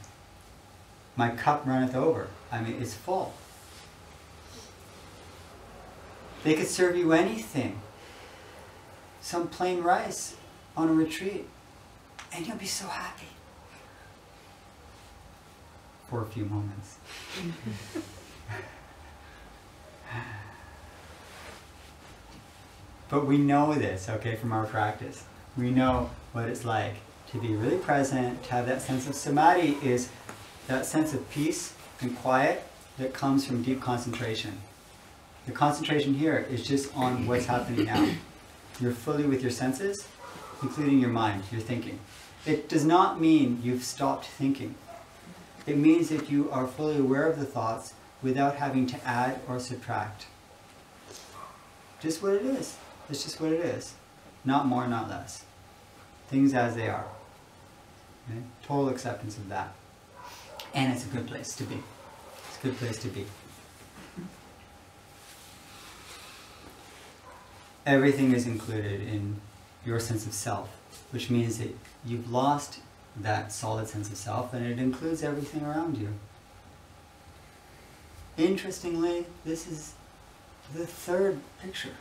My cup runneth over. I mean, it's full. They could serve you anything. Some plain rice on a retreat, and you'll be so happy. For a few moments. But we know this, okay, from our practice. We know what it's like to be really present, to have that sense of samadhi is that sense of peace and quiet that comes from deep concentration. The concentration here is just on what's happening now. You're fully with your senses, including your mind, your thinking. It does not mean you've stopped thinking. It means that you are fully aware of the thoughts without having to add or subtract. Just what it is. It's just what it is. Not more, not less. Things as they are. Okay? Total acceptance of that. And it's a good place to be. It's a good place to be. Everything is included in your sense of self, which means that you've lost that solid sense of self, and it includes everything around you. Interestingly, this is the third picture.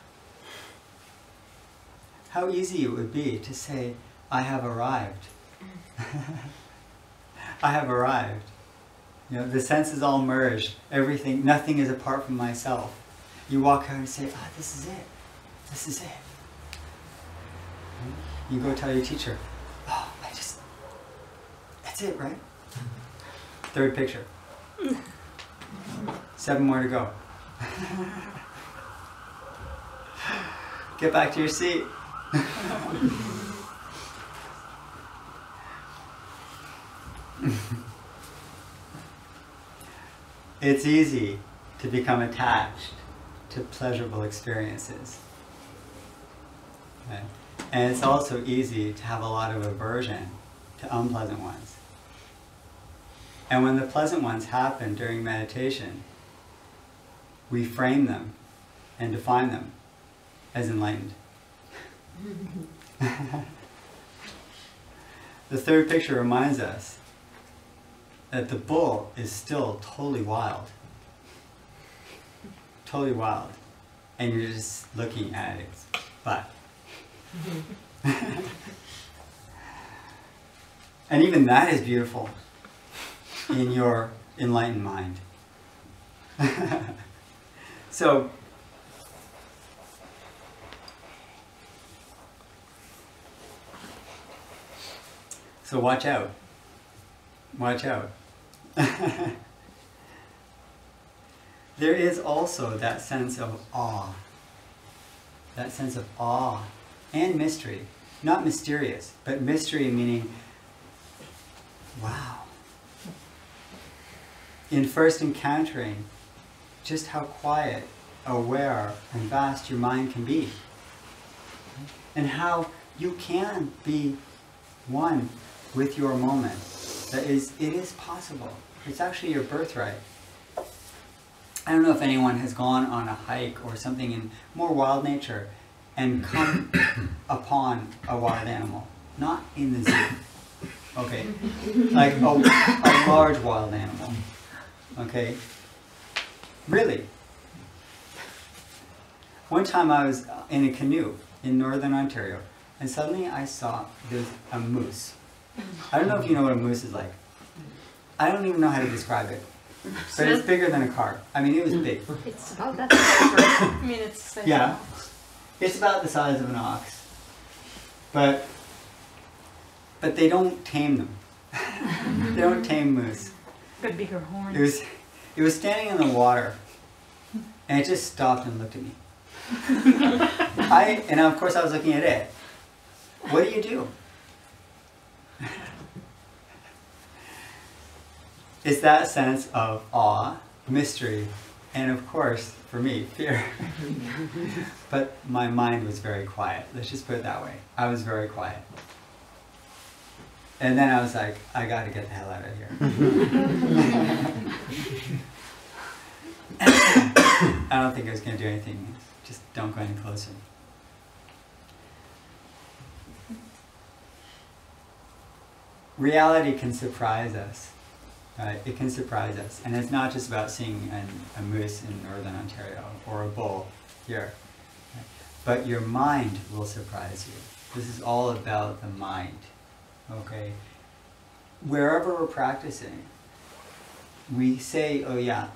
How easy it would be to say, I have arrived. I have arrived. You know, the senses all merged. Everything, nothing is apart from myself. You walk out and say, this is it. This is it. You go tell your teacher, that's it, right? Third picture. 7 more to go. Get back to your seat. It's easy to become attached to pleasurable experiences. Okay? And it's also easy to have a lot of aversion to unpleasant ones. And when the pleasant ones happen during meditation, we frame them and define them as enlightened. The third picture reminds us that the bull is still totally wild. Totally wild. And you're just looking at its butt. And even that is beautiful in your enlightened mind. So watch out. Watch out. There is also that sense of awe. That sense of awe and mystery. Not mysterious, but mystery meaning, wow. In first encountering just how quiet, aware, and vast your mind can be. And how you can be one with your moment. That is, it is possible. It's actually your birthright. I don't know if anyone has gone on a hike or something in more wild nature and come upon a wild animal. Not in the zoo. Okay? Like a large wild animal. Okay? Really. One time I was in a canoe in northern Ontario, and suddenly I saw there's a moose. I don't know if you know what a moose is like. I don't even know how to describe it. But it's bigger than a car. I mean, it was big. It's about that size, right? I mean, it's the Yeah. It's about the size of an ox. But they don't tame them. They don't tame moose. Got bigger horns. It was standing in the water, and it just stopped and looked at me. And of course I was looking at it. What do you do? It's that sense of awe, mystery, and of course, for me, fear. But my mind was very quiet. Let's just put it that way. I was very quiet. And then I was like, I got to get the hell out of here. I don't think I was going to do anything. Just don't go any closer. Reality can surprise us. It can surprise us. And it's not just about seeing a moose in northern Ontario or a bull here. But your mind will surprise you. This is all about the mind. Okay? Wherever we're practicing, we say, oh yeah,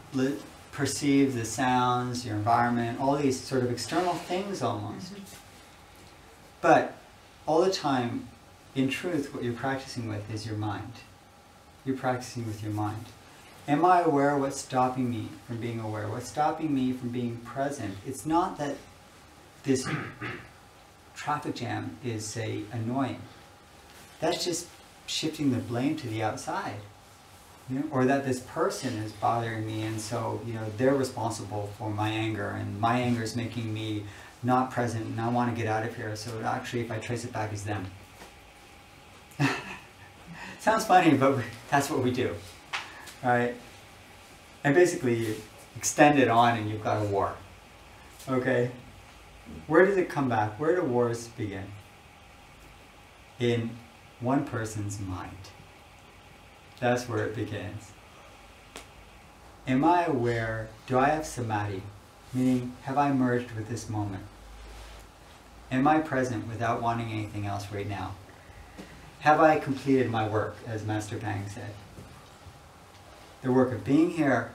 perceive the sounds, your environment, all these sort of external things almost. But all the time, in truth, what you're practicing with is your mind. You're practicing with your mind. Am I aware what's stopping me from being aware? What's stopping me from being present? It's not that this traffic jam is, say, annoying. That's just shifting the blame to the outside. You know? Or that this person is bothering me and so, they're responsible for my anger and my anger is making me not present and I want to get out of here. So actually, if I trace it back, it's them. Sounds funny, but that's what we do, right? And basically, you extend it on and you've got a war, okay? Where does it come back? Where do wars begin? In one person's mind. That's where it begins. Am I aware? Do I have samadhi? Meaning, have I merged with this moment? Am I present without wanting anything else right now? Have I completed my work, as Master Pang said? The work of being here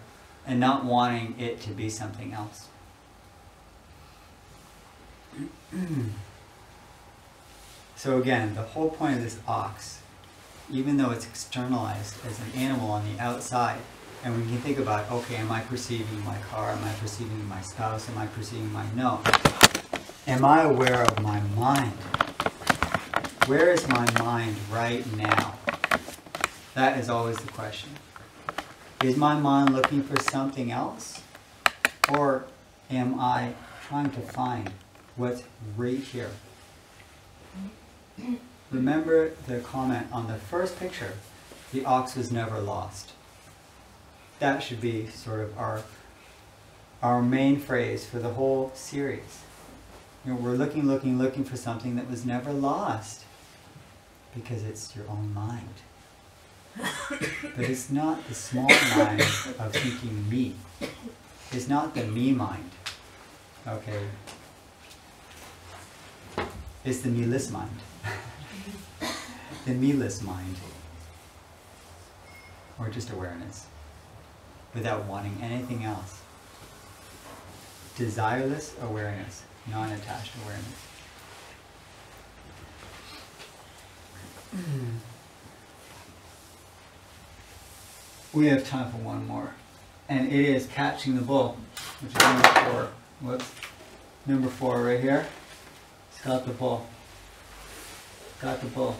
and not wanting it to be something else. So again, the whole point of this ox, even though it's externalized as an animal on the outside, and we can think about, okay, am I perceiving my car? Am I perceiving my spouse? Am I perceiving my no? Am I aware of my mind? Where is my mind right now? That is always the question. Is my mind looking for something else? Or am I trying to find what's right here? Remember the comment on the first picture, the ox was never lost. That should be sort of our main phrase for the whole series. We're looking for something that was never lost. Because it's your own mind. But it's not the small mind of thinking me. It's not the me mind. Okay? It's the me-less mind. The me-less mind. Or just awareness. Without wanting anything else. desireless awareness, non-attached awareness. We have time for one more, and it is catching the bull, which is number 4. Whoops, number 4 right here. It's got the bull. Got the bull.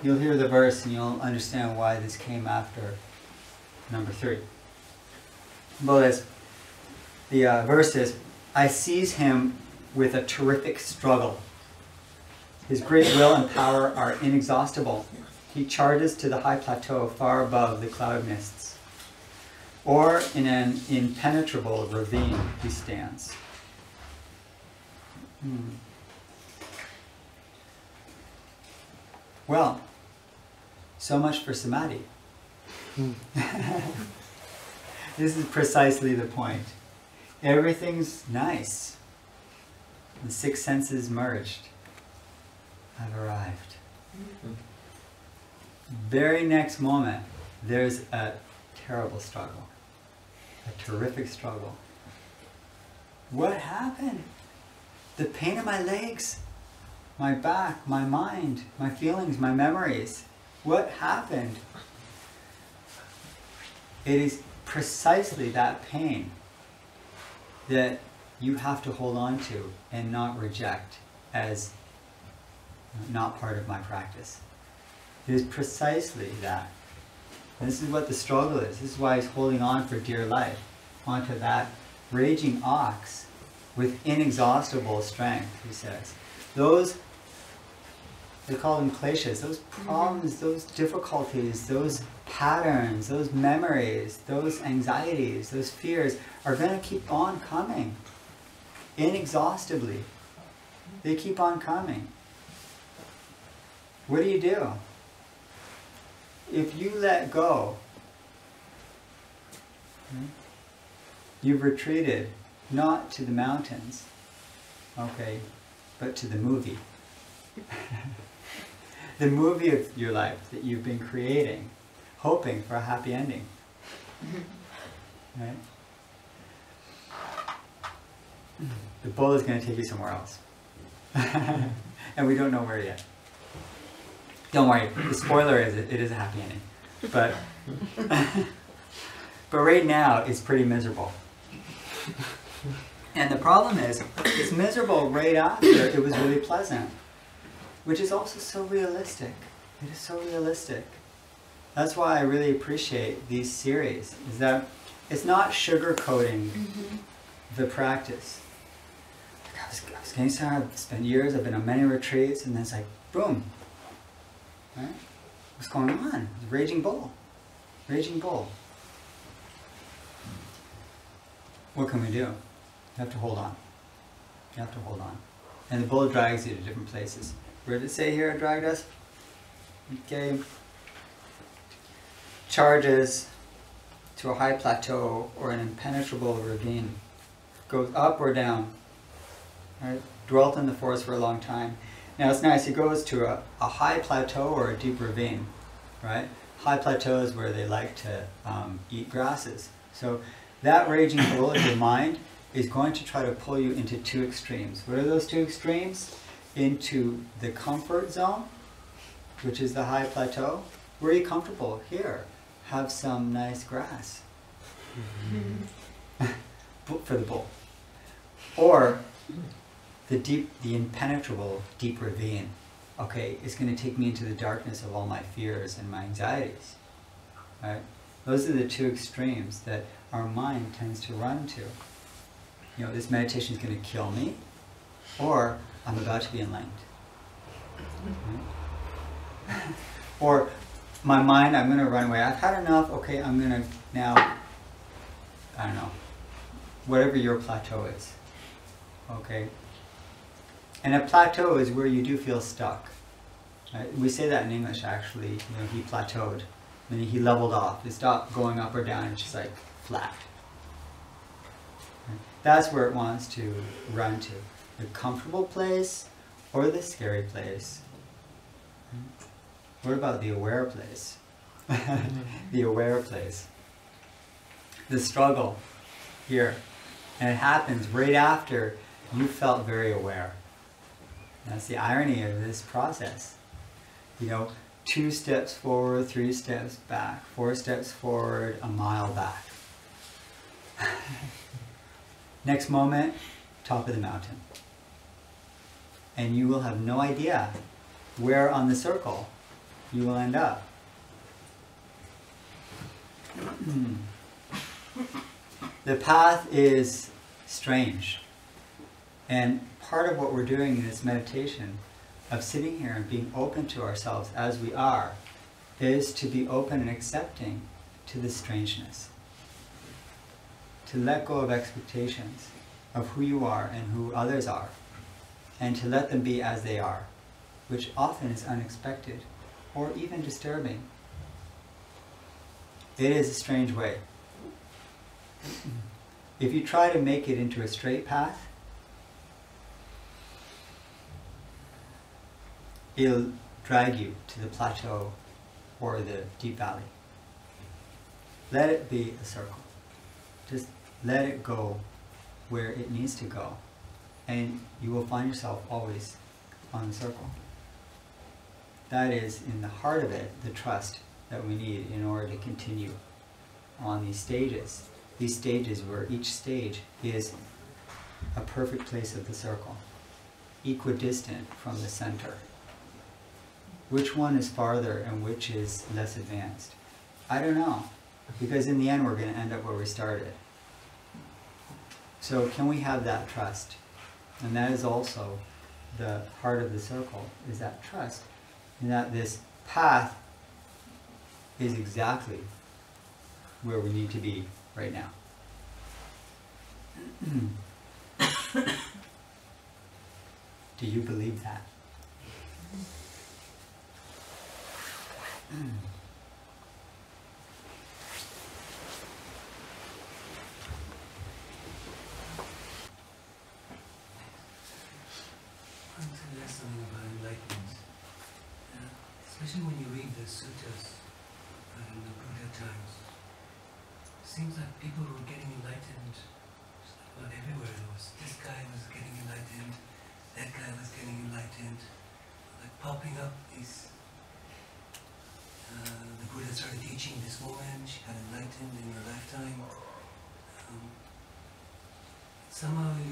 You'll hear the verse and you'll understand why this came after number 3. The verse is, I seize him with a terrific struggle. His great will and power are inexhaustible. He charges to the high plateau far above the cloud mists. Or in an impenetrable ravine he stands. Well, so much for samadhi. This is precisely the point. Everything's nice. The 6 senses merged. I've arrived. Very next moment, there's a terrible struggle. A terrific struggle. What happened? The pain in my legs, my back, my mind, my feelings, my memories. What happened? It is precisely that pain that you have to hold on to and not reject as not part of my practice. It is precisely that. This is what the struggle is. This is why he's holding on for dear life onto that raging ox with inexhaustible strength, he says. Those, they call them kleshas, those problems, those difficulties, those patterns, those memories, those anxieties, those fears are going to keep on coming inexhaustibly. They keep on coming. What do? If you let go, you've retreated not to the mountains, okay, but to the movie. The movie of your life that you've been creating, hoping for a happy ending. Right? The bull is going to take you somewhere else. And we don't know where yet. Don't worry, the spoiler is it is a happy ending. But but right now it's pretty miserable. And the problem is, it's miserable right after it was really pleasant. Which is also so realistic. It is so realistic. That's why I really appreciate these series, is that it's not sugarcoating the practice. Like I was getting started, I've spent years, I've been on many retreats, and then it's like, boom. Right? What's going on? Raging bull. Raging bull. What can we do? You have to hold on. You have to hold on. And the bull drags you to different places. Where did it say here it dragged us? Okay. Charges to a high plateau or an impenetrable ravine. Goes up or down. Right? Dwelt in the forest for a long time. Now it's nice, it goes to a high plateau or a deep ravine. Right? High plateaus where they like to eat grasses. So that raging bull of your mind is going to try to pull you into 2 extremes. What are those 2 extremes? Into the comfort zone, which is the high plateau. Where are you comfortable? Here. Have some nice grass. For the bull. Or the impenetrable deep ravine. Okay, it's going to take me into the darkness of all my fears and my anxieties. Right? Those are the 2 extremes that our mind tends to run to. You know, this meditation is going to kill me, or I'm about to be enlightened. Right? Or my mind, I'm going to run away. I've had enough. Okay, I'm going to now, I don't know, whatever your plateau is. Okay? And a plateau is where you do feel stuck. Right? We say that in English, actually. You know, he plateaued. Meaning he leveled off. He stopped going up or down. It's just like flat. Right? That's where it wants to run to. The comfortable place or the scary place. Right? What about the aware place? The aware place. The struggle. here. And it happens right after you felt very aware. That's the irony of this process. 2 steps forward, 3 steps back, 4 steps forward, a mile back. Next moment, top of the mountain. And you will have no idea where on the circle you will end up. The path is strange. And part of what we're doing in this meditation of sitting here and being open to ourselves as we are is to be open and accepting to the strangeness. To let go of expectations of who you are and who others are, and to let them be as they are, which often is unexpected or even disturbing. It is a strange way. If you try to make it into a straight path, it'll drag you to the plateau or the deep valley. Let it be a circle. Just let it go where it needs to go, and you will find yourself always on the circle. That is, in the heart of it, the trust that we need in order to continue on these stages where each stage is a perfect place of the circle, equidistant from the center. Which one is farther and which is less advanced? I don't know, because in the end we're going to end up where we started. So can we have that trust? And that is also the heart of the circle, is that trust, and that this path is exactly where we need to be right now. Do you believe that? Something about enlightenment. Especially when you read the suttas in the Buddha times. It seems like people were getting enlightened about everywhere. This guy was getting enlightened, that guy was getting enlightened, like popping up these. The Buddha started teaching this woman, she got enlightened in her lifetime. Somehow when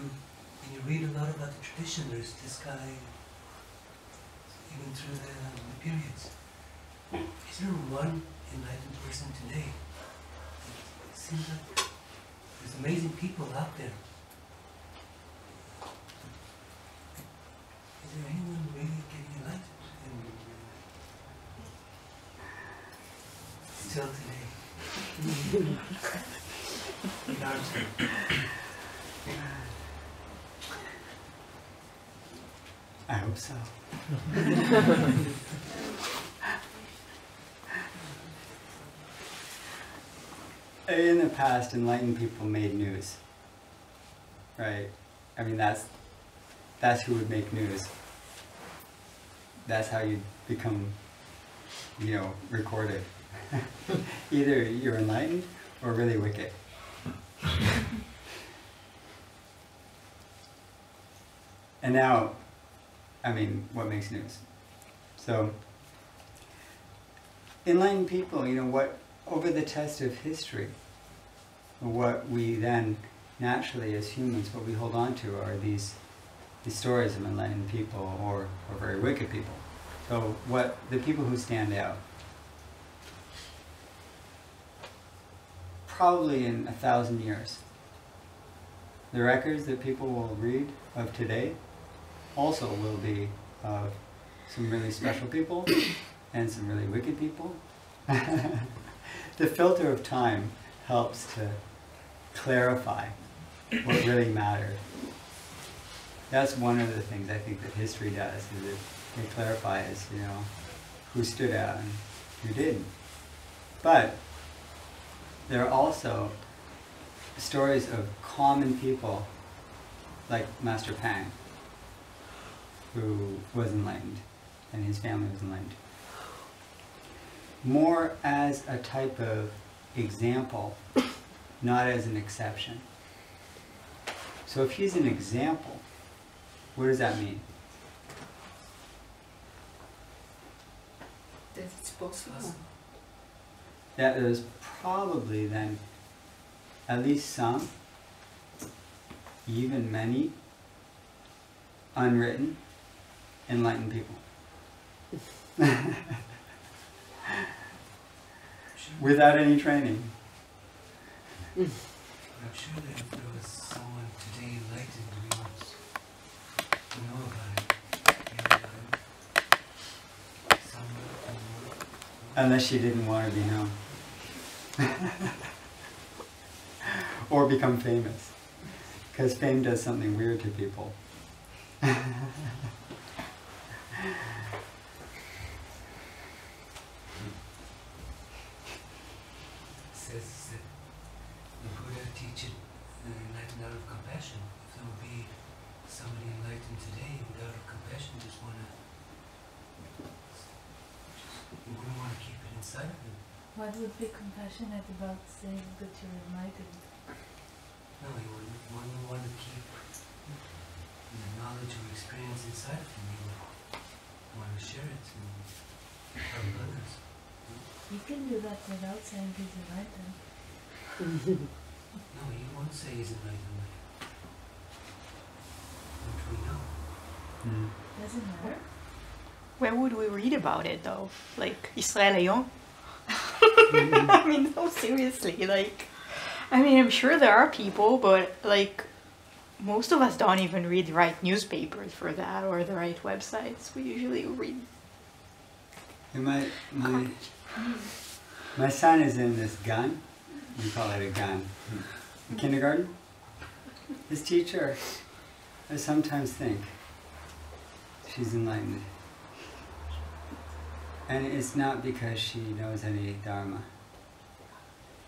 you read a lot about the tradition, there's this guy, even through the periods. Is there one enlightened person today? It seems like there's amazing people out there. Is there anyone really getting enlightened? Still today. In our time. I hope so. In the past, enlightened people made news, right? I mean, that's who would make news. That's how you become, recorded. Either you're enlightened or really wicked. And now, what makes news? So, enlightened people, what over the test of history, what we then naturally as humans, what we hold on to are these stories of enlightened people or very wicked people. So the people who stand out, probably in 1,000 years, the records that people will read of today also will be of some really special people and some really wicked people. The filter of time helps to clarify what really mattered. That's one of the things I think that history does, is it clarifies, who stood out and who didn't. But there are also stories of common people, like Master Pang, who was enlightened, and his family was enlightened. More as a type of example, not as an exception. So if he's an example, what does that mean? That it's possible. That there's probably then at least some, even many, unwritten, enlightened people. Without any training. I'm sure that if there was someone today enlightened, we would know about it. Unless she didn't want to be known. Or become famous. Because fame does something weird to people. Says that the Buddha teaches enlightened out of compassion. If there would be somebody enlightened today who out of compassion just you wouldn't want to keep it inside of them. What would be compassionate about saying that you're enlightened? No, you wouldn't want to keep the knowledge or experience inside of them. You would want to share it and help others. You can do that without saying he's enlightened. No, you won't say he's enlightened. Don't we know? Doesn't matter. Where would we read about it though? Like Israel Ayon? I mean, no, seriously, like, I mean, I'm sure there are people, but like, most of us don't even read the right newspapers for that or the right websites. We usually read. And my son is in this gun. We call it a gun. In kindergarten. His teacher, I sometimes think she's enlightened. And it's not because she knows any Dharma.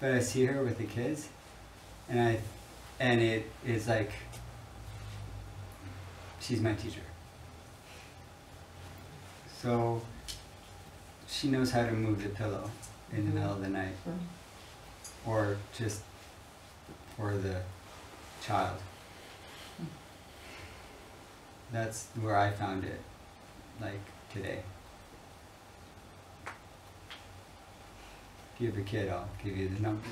But I see her with the kids, and it is like she's my teacher. So she knows how to move the pillow in the middle of the night, or just for the child. That's where I found it, like today. If you have a kid, I'll give you the number.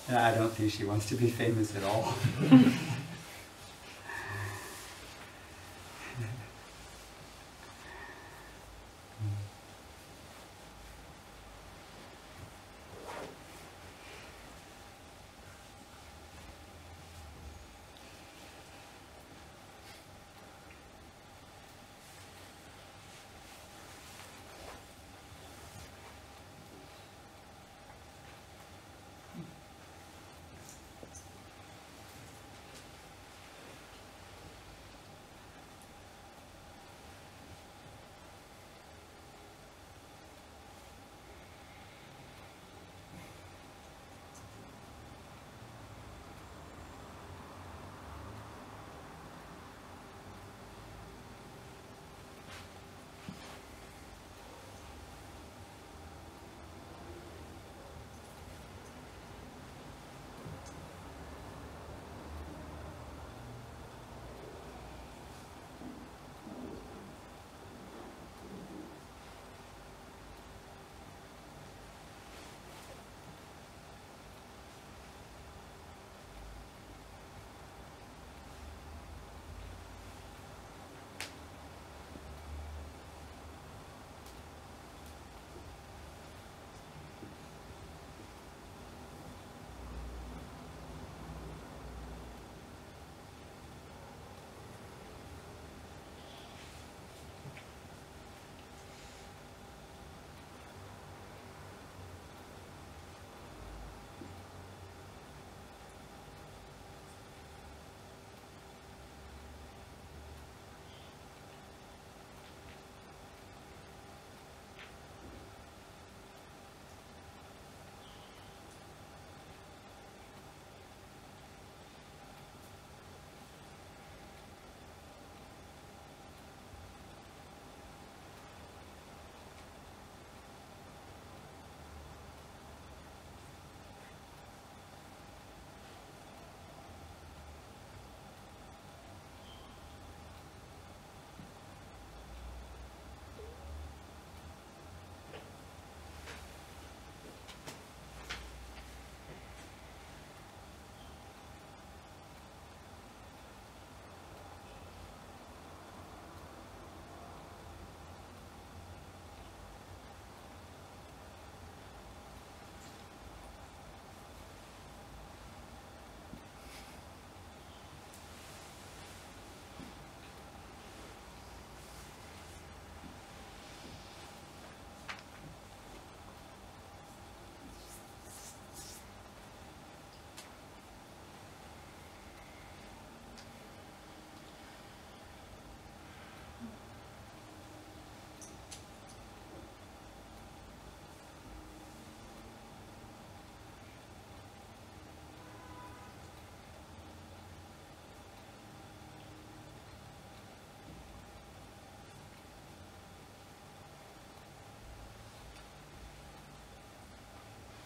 And I don't think she wants to be famous at all.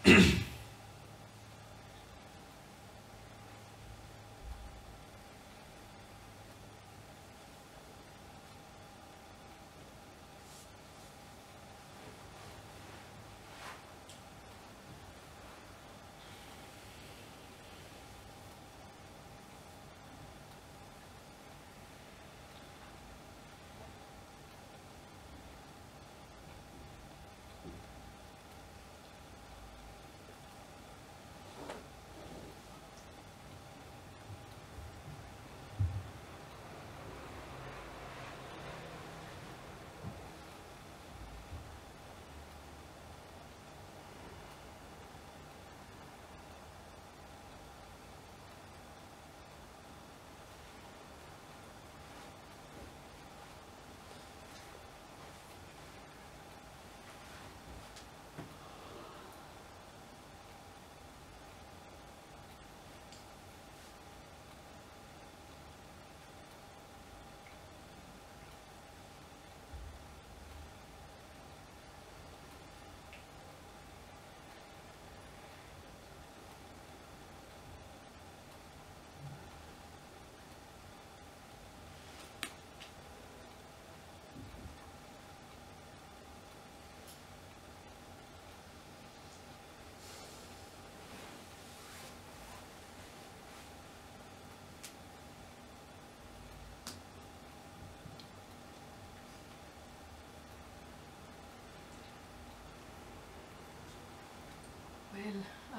Well,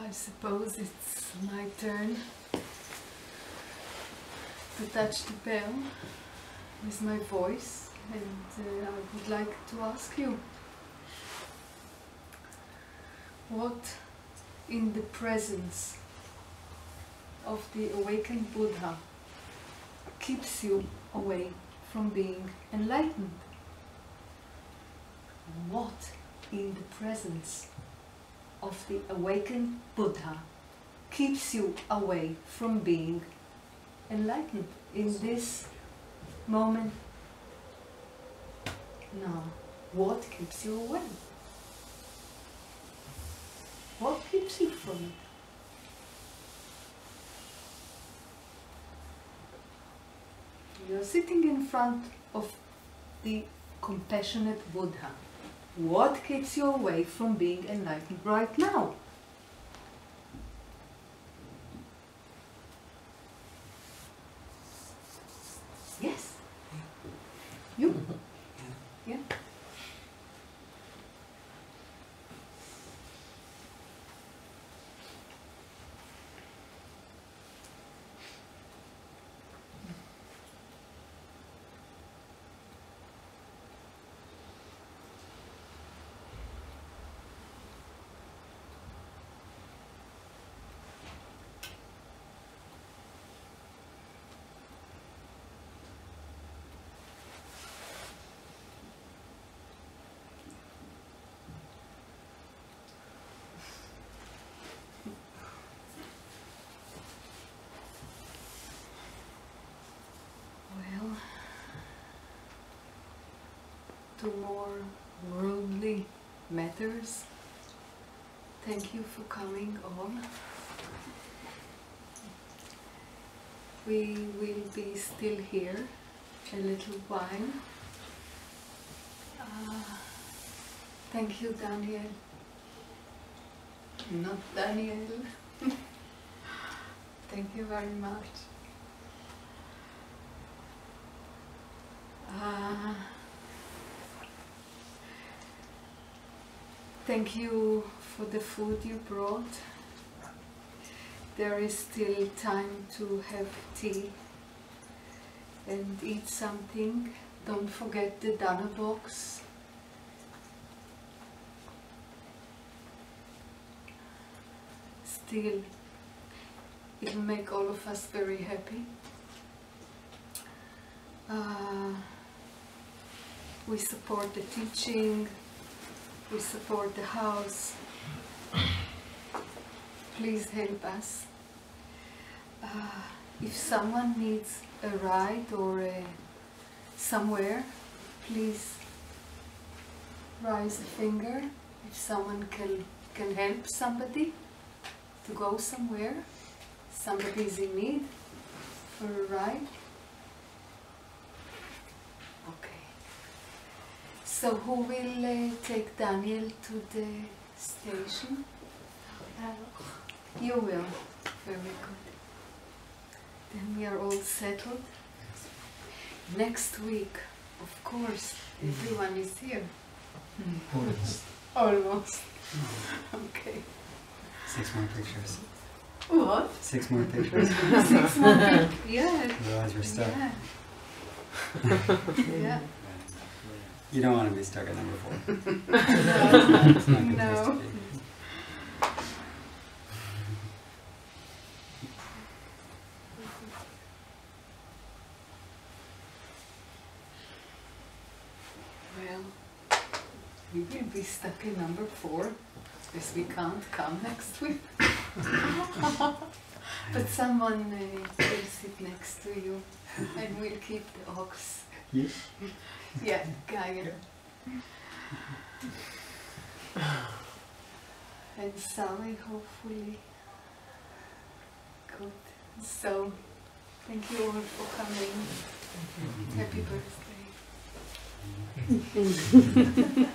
I suppose it's my turn to touch the bell with my voice, and I would like to ask you, what in the presence of the awakened Buddha keeps you away from being enlightened? What in the presence of the awakened Buddha keeps you away from being enlightened in this moment now? What keeps you away? What keeps you from it? You're sitting in front of the compassionate Buddha. What keeps you away from being enlightened right now? Yes? You? Yeah? To more worldly matters. Thank you for coming all. We will be still here a little while. Thank you, Daniel. Not Daniel. Thank you very much. Thank you for the food you brought. There is still time to have tea and eat something. Don't forget the Dhamma box. Still, it'll make all of us very happy. We support the teaching. We support the house. Please help us. If someone needs a ride or somewhere, please raise a finger. If someone can help somebody to go somewhere. Somebody is in need for a ride. Okay. So who will take Daniel to the station? You will. Very good. Then we are all settled. Next week, of course, everyone is here. Almost. Almost. Okay. 6 more pictures. What? 6 more pictures. 6 more pictures. Yeah. Otherwise we're stuck. Yeah. Yeah. You don't want to be stuck at number 4. No. It's not a good place to No. be. Well, we will be stuck in number 4, because we can't come next week. But someone will sit next to you and will keep the ox. Yeah. Yeah, Gaia. And Sally, hopefully. Good. So, thank you all for coming. Happy birthday.